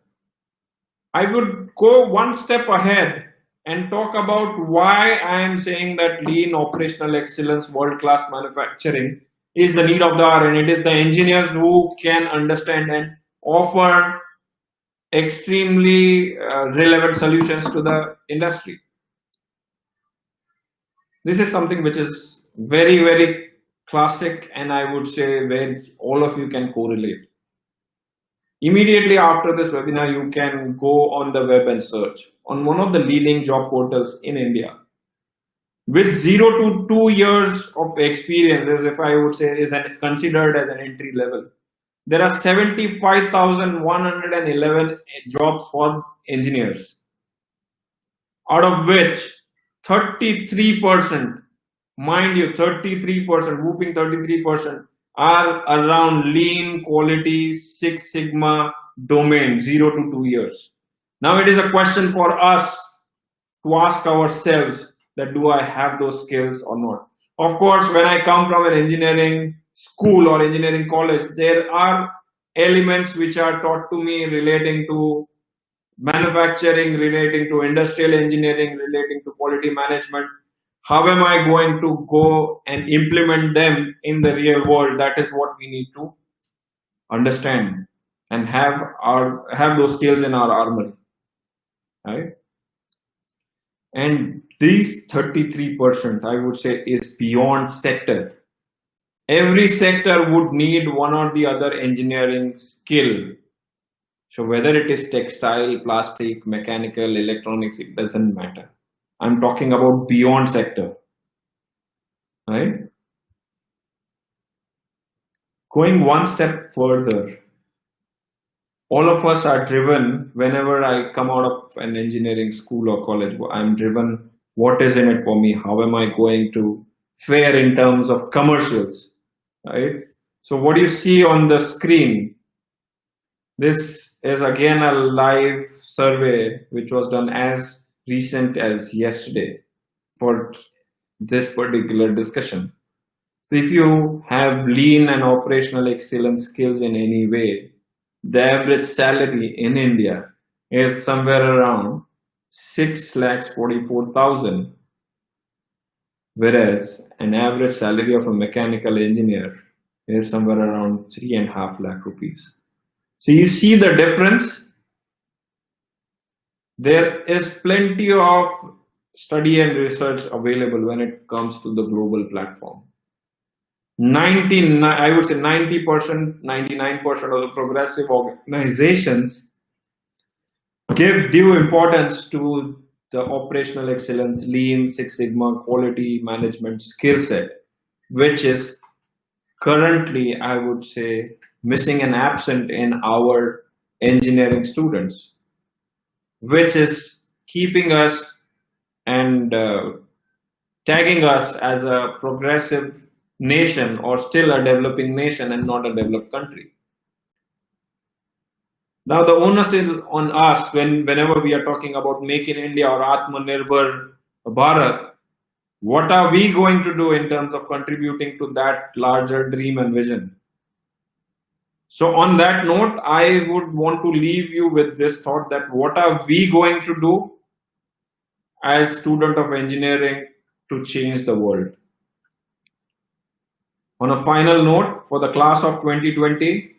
Speaker 2: I would go one step ahead and talk about why I am saying that lean operational excellence, world-class manufacturing is the need of the hour, and it is the engineers who can understand and offer extremely relevant solutions to the industry. This is something which is very classic, and I would say where all of you can correlate. Immediately after this webinar, you can go on the web and search on one of the leading job portals in India. With 0 to 2 years of experience, as if I would say, is considered as an entry level. There are 75,111 jobs for engineers, out of which 33%, mind you, 33%, whooping 33%, are around lean, quality, Six Sigma domain, 0 to 2 years. Now it is a question for us to ask ourselves that do I have those skills or not? Of course, when I come from an engineering school or engineering college, there are elements which are taught to me relating to manufacturing, relating to industrial engineering, relating to quality management. How am I going to go and implement them in the real world? That is what we need to understand and have those skills in our armory, right? And these 33%, I would say, is beyond sector. Every sector would need one or the other engineering skill. So whether it is textile, plastic, mechanical, electronics, it doesn't matter. I'm talking about beyond sector, right? Going one step further, all of us are driven. Whenever I come out of an engineering school or college, I'm driven, what is in it for me? How am I going to fare in terms of commercials, right? So what you see on the screen, this is again a live survey which was done as recent as yesterday for this particular discussion. So if you have lean and operational excellence skills in any way, the average salary in India is somewhere around 6,44,000, whereas an average salary of a mechanical engineer is somewhere around 3.5 lakh rupees. So you see the difference. There is plenty of study and research available when it comes to the global platform. I would say 90%, 99% of the progressive organizations give due importance to the operational excellence, lean, Six Sigma, quality management skill set, which is currently, I would say, missing and absent in our engineering students, which is keeping us and tagging us as a progressive nation or still a developing nation and not a developed country. Now the onus is on us whenever we are talking about Make in India or Atmanirbhar Bharat. What are we going to do in terms of contributing to that larger dream and vision? So on that note, I would want to leave you with this thought that what are we going to do as student of engineering to change the world? On a final note, for the class of 2020,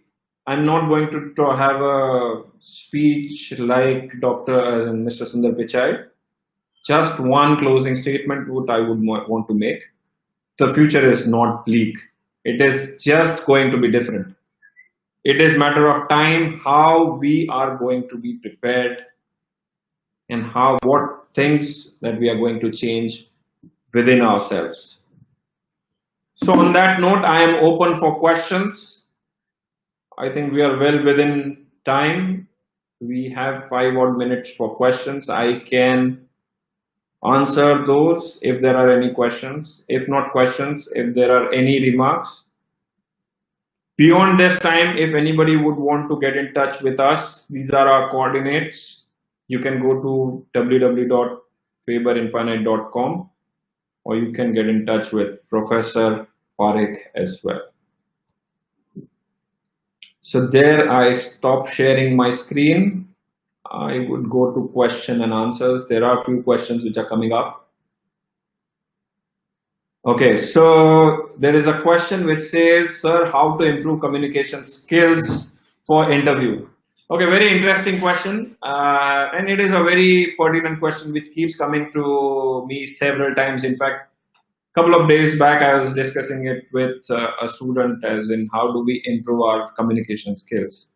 Speaker 2: I'm not going to have a speech like Mr. Sundar Pichai. Just one closing statement what I would want to make. The future is not bleak. It is just going to be different. It is matter of time how we are going to be prepared and what things that we are going to change within ourselves. So on that note, I am open for questions. I think we are well within time. We have 5 odd minutes for questions. I can answer those if there are any questions. If not questions, if there are any remarks. Beyond this time, if anybody would want to get in touch with us, these are our coordinates. You can go to www.faberinfinite.com, or you can get in touch with Professor Parekh as well. So there I stop sharing my screen. I would go to question and answers. There are a few questions which are coming up. Okay, so there is a question which says, sir, how to improve communication skills for interview? Okay, very interesting question. And it is a very pertinent question which keeps coming to me several times. In fact, a couple of days back, I was discussing it with a student, as in how do we improve our communication skills.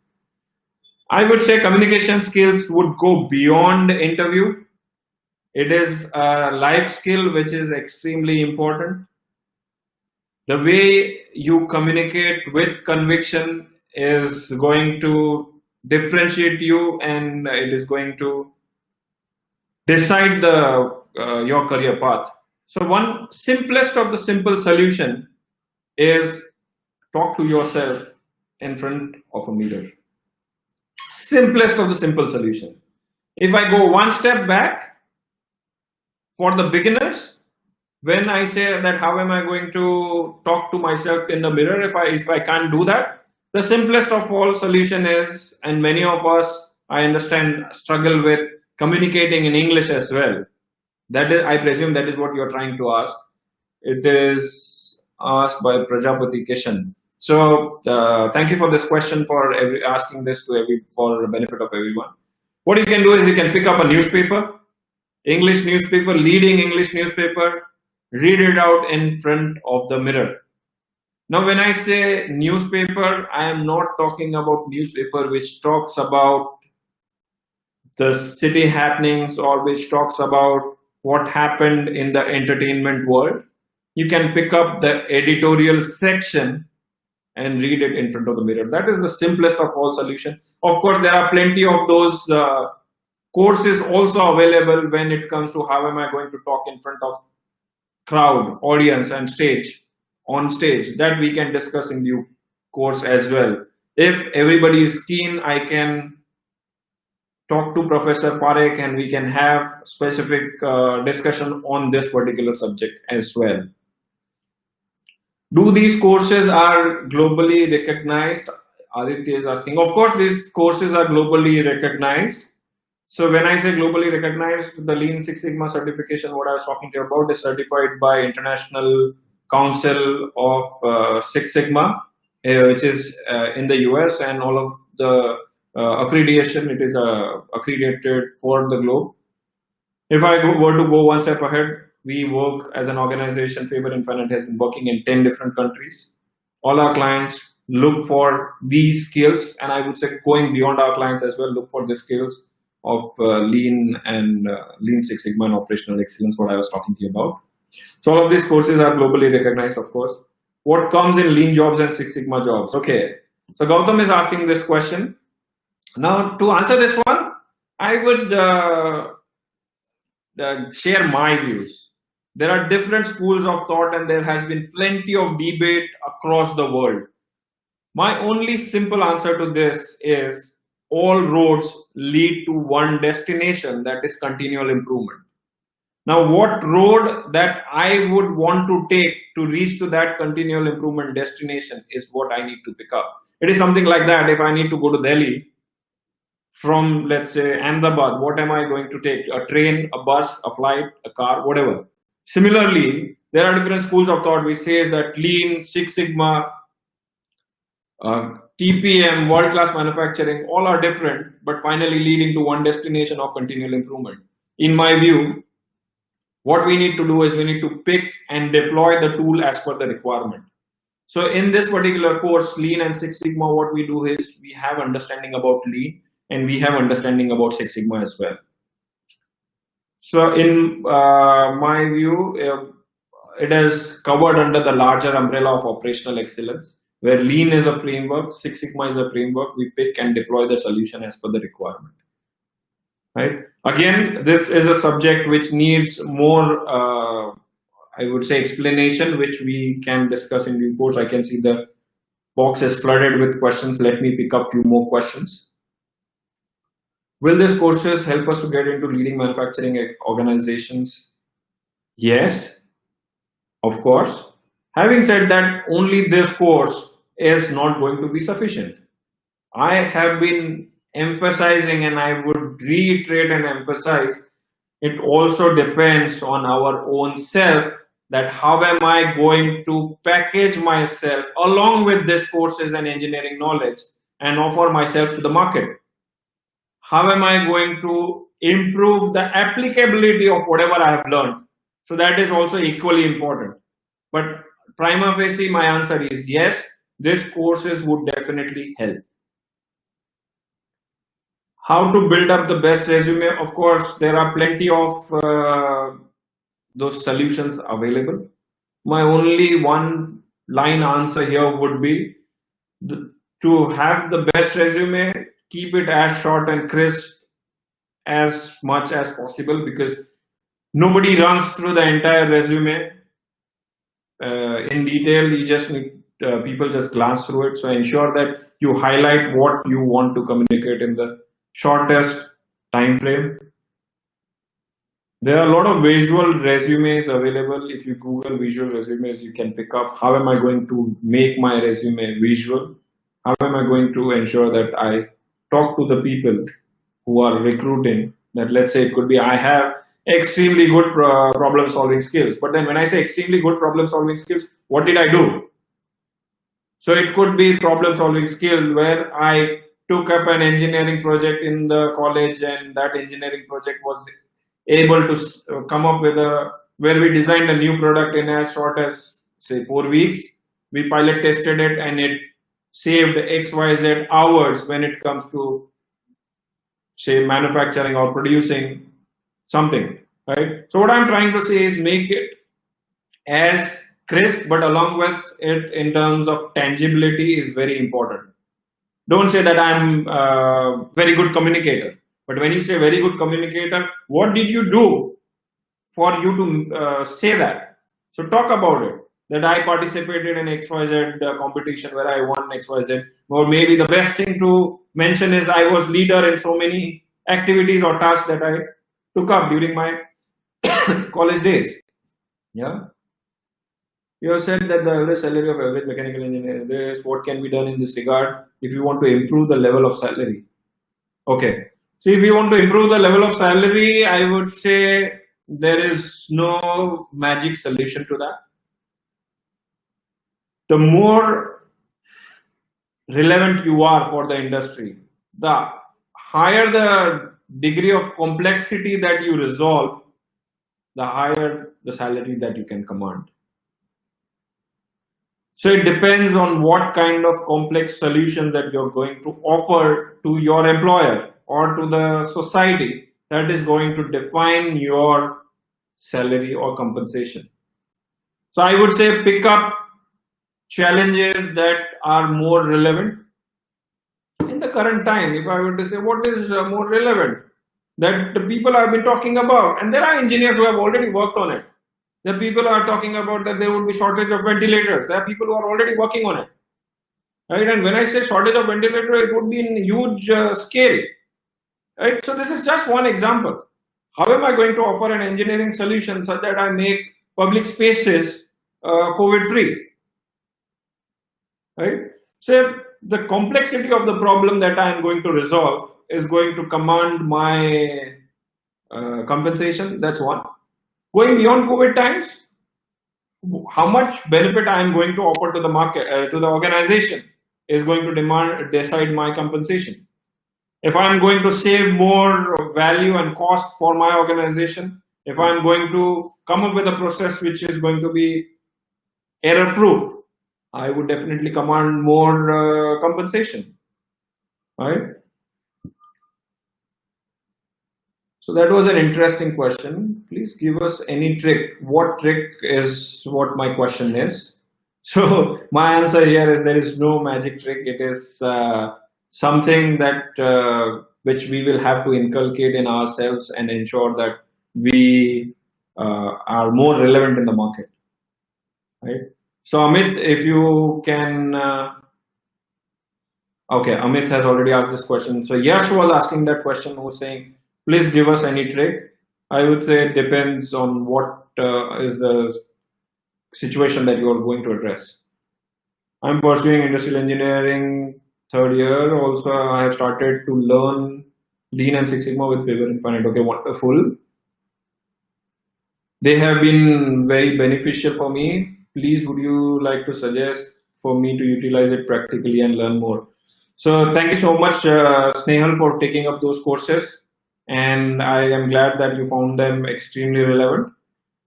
Speaker 2: I would say communication skills would go beyond interview. It is a life skill which is extremely important. The way you communicate with conviction is going to differentiate you, and it is going to decide your career path. So one simplest of the simple solution is talk to yourself in front of a mirror. Simplest of the simple solution. If I go one step back, for the beginners, when I say that how am I going to talk to myself in the mirror if I can't do that, the simplest of all solution is, and many of us, I understand, struggle with communicating in English as well. That is, I presume that is what you're trying to ask. It is asked by Prajapati Kishan. So thank you for this question, for asking this for the benefit of everyone. What you can do is you can pick up a newspaper, English newspaper, leading English newspaper, read it out in front of the mirror. Now, when I say newspaper, I am not talking about newspaper which talks about the city happenings or which talks about what happened in the entertainment world. You can pick up the editorial section and read it in front of the mirror. That is the simplest of all solution. Of course, there are plenty of those courses also available when it comes to how am I going to talk in front of crowd, audience, and on stage, that we can discuss in due course as well. If everybody is keen, I can talk to Professor Parekh and we can have specific discussion on this particular subject as well. Do these courses are globally recognized? Aditya is asking. Of course, these courses are globally recognized. So when I say globally recognized, the Lean Six Sigma certification, what I was talking to you about, is certified by International Council of Six Sigma, which is in the US, and all of the accreditation, it is accredited for the globe. If I were to go one step ahead, we work as an organization. Faber Infinite has been working in 10 different countries. All our clients look for these skills, and I would say going beyond our clients as well, look for the skills of Lean and Lean Six Sigma and operational excellence, what I was talking to you about. So all of these courses are globally recognized, of course. What comes in Lean jobs and Six Sigma jobs? Okay, so Gautam is asking this question. Now, to answer this one, I would share my views. There are different schools of thought, and there has been plenty of debate across the world. My only simple answer to this is all roads lead to one destination, that is continual improvement. Now, what road that I would want to take to reach to that continual improvement destination is what I need to pick up. It is something like that. If I need to go to Delhi from, let's say, Ahmedabad, what am I going to take? A train, a bus, a flight, a car, whatever. Similarly, there are different schools of thought which says that Lean, Six Sigma, TPM, world-class manufacturing, all are different, but finally leading to one destination of continual improvement. In my view, what we need to do is we need to pick and deploy the tool as per the requirement. So in this particular course, Lean and Six Sigma, what we do is we have understanding about Lean and we have understanding about Six Sigma as well. So in my view, it is covered under the larger umbrella of operational excellence, where Lean is a framework, Six Sigma is a framework. We pick and deploy the solution as per the requirement. Right? Again, this is a subject which needs more, I would say, explanation, which we can discuss in due course. I can see the box is flooded with questions. Let me pick up a few more questions. Will these courses help us to get into leading manufacturing organizations? Yes, of course. Having said that, only this course is not going to be sufficient. I have been emphasizing, and I would reiterate and emphasize, it also depends on our own self, that how am I going to package myself along with this courses and engineering knowledge and offer myself to the market. How am I going to improve the applicability of whatever I have learned? So that is also equally important. But prima facie, my answer is yes, these courses would definitely help. How to build up the best resume? Of course, there are plenty of those solutions available. My only one line answer here would be to have the best resume, keep it as short and crisp as much as possible, because nobody runs through the entire resume in detail. You just need people just glance through it. So ensure that you highlight what you want to communicate in the shortest time frame. There are a lot of visual resumes available. If you Google visual resumes, you can pick up how am I going to make my resume visual? How am I going to ensure that I talk to the people who are recruiting? That, let's say, it could be I have extremely good problem solving skills. But then when I say extremely good problem solving skills, what did I do? So it could be problem solving skill where I took up an engineering project in the college, and that engineering project was able to come up with where we designed a new product in as short as, say, 4 weeks. We pilot tested it and it saved XYZ hours when it comes to, say, manufacturing or producing something, right? So what I'm trying to say is make it as crisp, but along with it in terms of tangibility is very important. Don't say that I'm a very good communicator. But when you say very good communicator, what did you do for you to say that? So talk about it. That I participated in XYZ competition where I won XYZ. Or maybe the best thing to mention is I was leader in so many activities or tasks that I took up during my college days. Yeah. You have said that the average salary of average mechanical engineer is what can be done in this regard if you want to improve the level of salary. Okay. So if you want to improve the level of salary, I would say there is no magic solution to that. The more relevant you are for the industry, the higher the degree of complexity that you resolve, the higher the salary that you can command. So it depends on what kind of complex solution that you're going to offer to your employer or to the society that is going to define your salary or compensation. So I would say pick up challenges that are more relevant in the current time. If I were to say what is more relevant that the people have been talking about, and there are engineers who have already worked on it. The people are talking about that there would be shortage of ventilators. There are people who are already working on it, right? And when I say shortage of ventilator, it would be in huge scale, right? So this is just one example. How am I going to offer an engineering solution such that I make public spaces COVID-free, right? So the complexity of the problem that I am going to resolve is going to command my compensation. That's one. Going beyond COVID times, how much benefit I am going to offer to the market, to the organization, is going to decide my compensation. If I am going to save more value and cost for my organization, if I am going to come up with a process which is going to be error-proof, I would definitely command more compensation, right? So that was an interesting question. Please give us any trick. What trick is what my question is. So my answer here is there is no magic trick. It is something that which we will have to inculcate in ourselves and ensure that we are more relevant in the market, right? So Amit, if you can, okay, Amit has already asked this question. So Yash was asking that question, was saying, please give us any trick. I would say it depends on what is the situation that you are going to address. I'm pursuing industrial engineering third year. Also, I have started to learn Lean and Six Sigma with Faber Infinite. Okay, wonderful. They have been very beneficial for me. Please, would you like to suggest for me to utilize it practically and learn more? So, thank you so much, Snehal, for taking up those courses. And I am glad that you found them extremely relevant.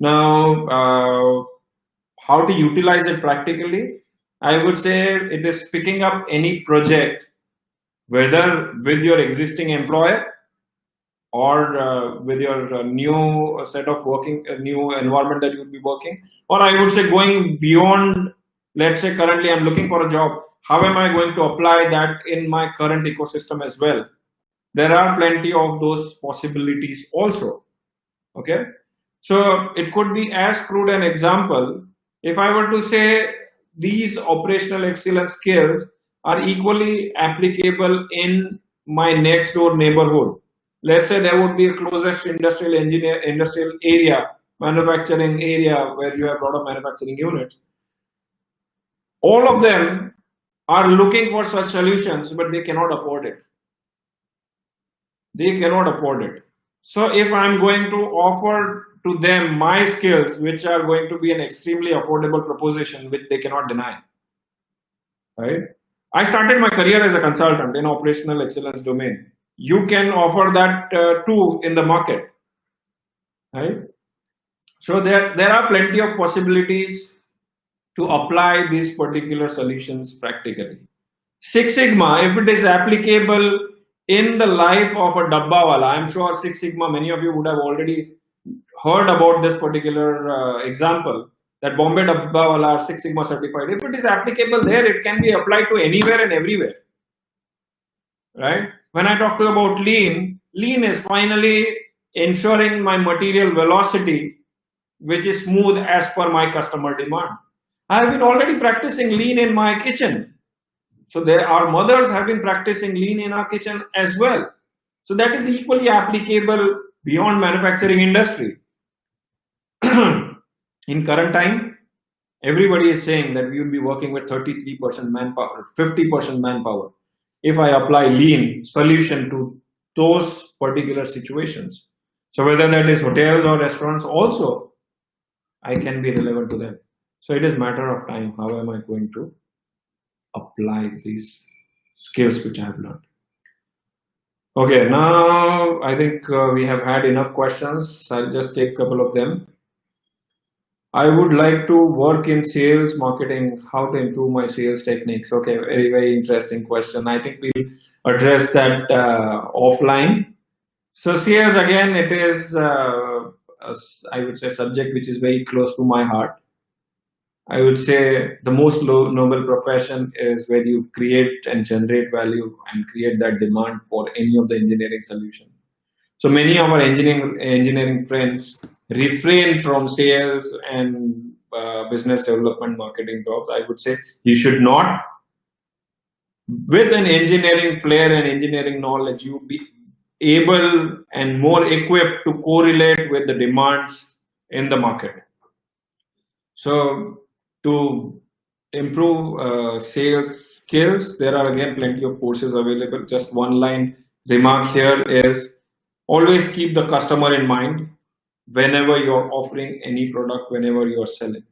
Speaker 2: Now, how to utilize it practically? I would say it is picking up any project, whether with your existing employer or with your new set of working, new environment that you would be working, or I would say going beyond. Let's say currently I'm looking for a job. How am I going to apply that in my current ecosystem as well? There are plenty of those possibilities also. Okay, so it could be as crude an example. If I were to say these operational excellence skills are equally applicable in my next door neighborhood. Let's say there would be a closest industrial area, manufacturing area where you have a lot of manufacturing units. All of them are looking for such solutions, but they cannot afford it. They cannot afford it. So if I'm going to offer to them my skills, which are going to be an extremely affordable proposition, which they cannot deny, right? I started my career as a consultant in operational excellence domain. You can offer that too in the market, right? So there are plenty of possibilities to apply these particular solutions practically. Six Sigma, if it is applicable in the life of a dabbawala, I'm sure Six Sigma, many of you would have already heard about this particular example, that Bombay dabbawala are Six Sigma certified. If it is applicable there, it can be applied to anywhere and everywhere, right? When I talk about lean, lean is finally ensuring my material velocity, which is smooth as per my customer demand. I have been already practicing lean in my kitchen. So there are mothers have been practicing lean in our kitchen as well. So that is equally applicable beyond manufacturing industry. In current time, everybody is saying that we will be working with 33% manpower, 50% manpower, if I apply lean solution to those particular situations. So whether that is hotels or restaurants also, I can be relevant to them. So it is a matter of time. How am I going to apply these skills which I have learned? Okay, now I think we have had enough questions. I'll just take a couple of them. I would like to work in sales marketing. How to improve my sales techniques? Okay, very, very interesting question. I think we'll address that offline. So sales, again, it is, I would say, subject which is very close to my heart. I would say the most noble profession is where you create and generate value and create that demand for any of the engineering solution. So many of our engineering friends refrain from sales and business development marketing jobs. I would say you should not. With an engineering flair and engineering knowledge, you will be able and more equipped to correlate with the demands in the market. So to improve sales skills, there are again plenty of courses available. Just one line remark here is always keep the customer in mind whenever you're offering any product, whenever you're selling.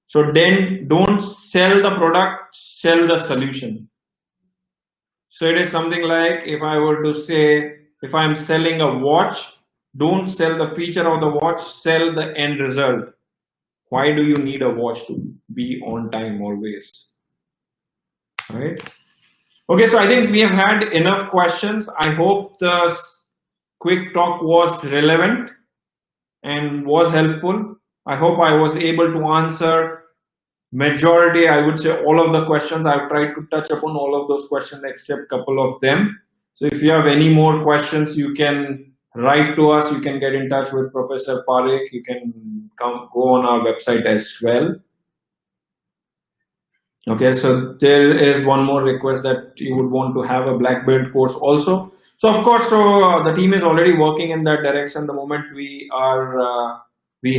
Speaker 2: So then don't sell the product, sell the solution. So it is something like, if I were to say, if I'm selling a watch, don't sell the feature of the watch, sell the end result. Why do you need a watch to be on time always? Right. Okay, so I think we have had enough questions. I hope the quick talk was relevant and was helpful. I hope I was able to answer majority, I would say all of the questions. I've tried to touch upon all of those questions except couple of them. So if you have any more questions, you can write to us. You can get in touch with Professor Parekh. You can go on our website as well. Okay, so there is one more request that you would want to have a black belt course also. So of course, the team is already working in that direction. The moment we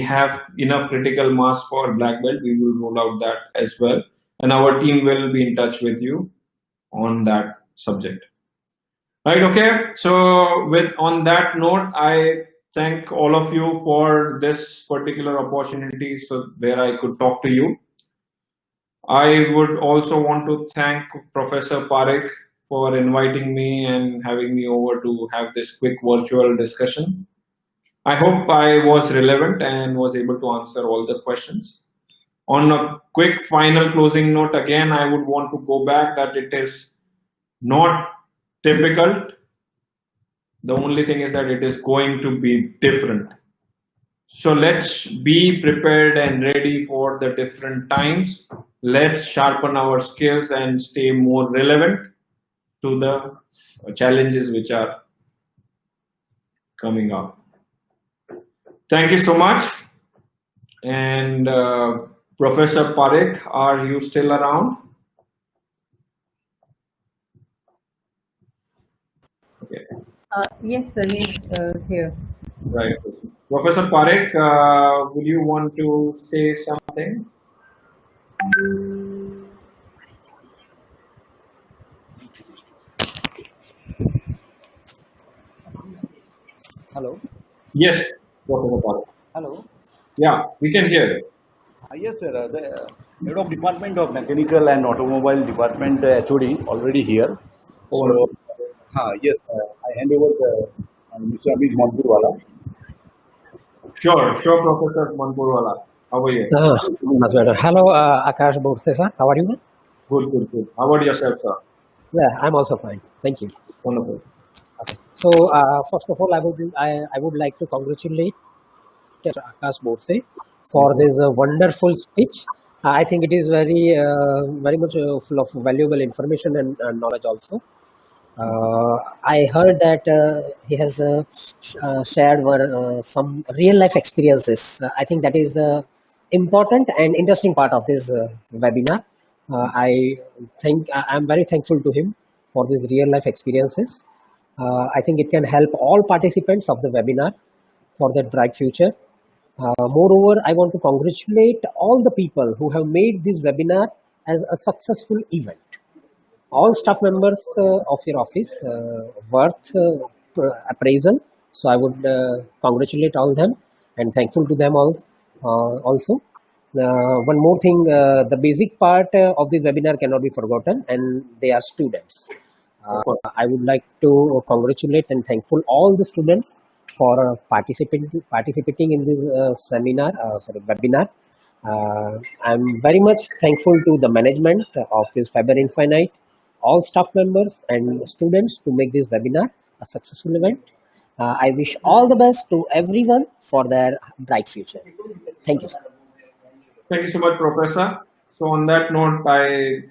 Speaker 2: have enough critical mass for black belt, we will roll out that as well, and our team will be in touch with you on that subject. Right? Okay. So with on that note, I thank all of you for this particular opportunity, so where I could talk to you. I would also want to thank Professor Parekh for inviting me and having me over to have this quick virtual discussion. I hope I was relevant and was able to answer all the questions. On a quick final closing note, again, I would want to go back that it is not difficult. The only thing is that it is going to be different. So let's be prepared and ready for the different times. Let's sharpen our skills and stay more relevant to the challenges which are coming up. Thank you so much. And Professor Parekh, are you still around? Okay.
Speaker 3: Yes, sir, he's here.
Speaker 2: Right. Professor Parekh, would you want to say something?
Speaker 4: Hello.
Speaker 2: Yes, Professor Parekh.
Speaker 4: Hello.
Speaker 2: Yeah, we can hear you.
Speaker 4: Yes, sir. The head of Department of Mechanical and Automobile Department HOD already here. So, yes, I hand over the Mr. Amit Manpurwala.
Speaker 2: Sure, Professor Manpurwala. How are you?
Speaker 5: Much better. Hello, Aakash Borse, sir. How are you?
Speaker 2: Good. How about yourself, sir?
Speaker 5: Yeah, I'm also fine. Thank you.
Speaker 2: Wonderful.
Speaker 5: Okay. So, first of all, I would like to congratulate Aakash Borse for this wonderful speech. I think it is very much full of valuable information and knowledge also. I heard that he has shared some real life experiences. I think that is the important and interesting part of this webinar. I'm very thankful to him for these real life experiences. I think it can help all participants of the webinar for their bright future. Moreover, I want to congratulate all the people who have made this webinar as a successful event. All staff members of your office worth appraisal. So I would congratulate all them and thankful to them all also. One more thing, the basic part of this webinar cannot be forgotten, and they are students. I would like to congratulate and thankful all the students for participating in this webinar. I'm very much thankful to the management of this Faber Infinite, all staff members and students to make this webinar a successful event. I wish all the best to everyone for their bright future. Thank you, sir.
Speaker 2: Thank you so much, Professor. So on that note, I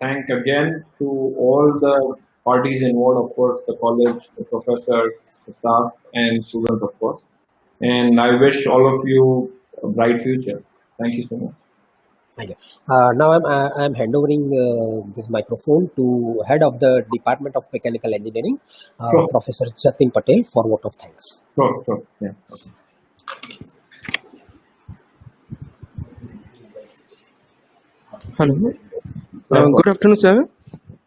Speaker 2: thank again to all the parties involved, of course, the college, the professor, the staff, and students, of course. And I wish all of you a bright future. Thank you so much.
Speaker 5: Thank you. Now I'm handovering this microphone to head of the Department of Mechanical Engineering,
Speaker 2: Sure.
Speaker 5: Professor Jatin Patel, for vote of thanks.
Speaker 2: Sure. Yeah. Okay.
Speaker 6: Hello.
Speaker 2: Sir,
Speaker 6: Good afternoon, sir.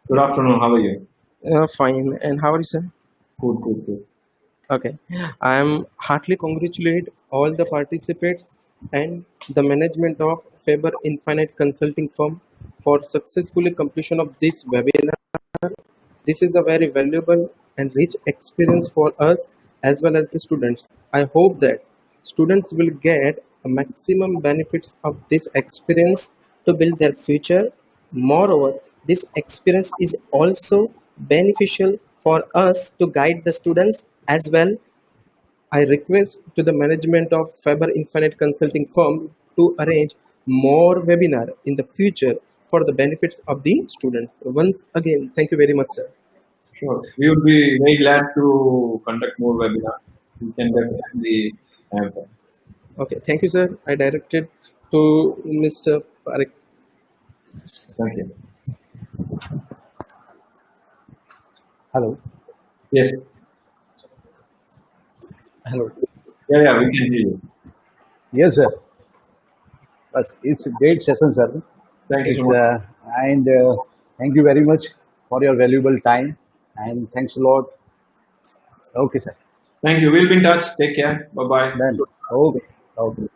Speaker 2: good afternoon. How are you?
Speaker 6: Fine. And how are you, sir?
Speaker 2: Good.
Speaker 6: Okay. I am heartily congratulate all the participants and the management of Faber Infinite Consulting firm for successfully completion of this webinar. This is a very valuable and rich experience for us as well as the students. I hope that students will get a maximum benefits of this experience to build their future. Moreover, this experience is also beneficial for us to guide the students as well. I request to the management of Faber Infinite Consulting firm to arrange more webinar in the future for the benefits of the students. Once again, thank you very much, sir.
Speaker 2: Sure. We would be very glad to conduct more webinars. You can definitely have them.
Speaker 6: Okay, thank you, sir. I directed to Mr. Parekh.
Speaker 2: Thank you.
Speaker 4: Hello.
Speaker 2: Yes.
Speaker 4: Hello.
Speaker 2: Yeah, we can hear you.
Speaker 4: Yes, sir. It's a great session, sir.
Speaker 2: Thank you so
Speaker 4: It's,
Speaker 2: much.
Speaker 4: and thank you very much for your valuable time. And thanks a lot. Okay, sir.
Speaker 2: Thank you. We'll be in touch. Take care. Bye bye.
Speaker 4: Done. Okay. Okay.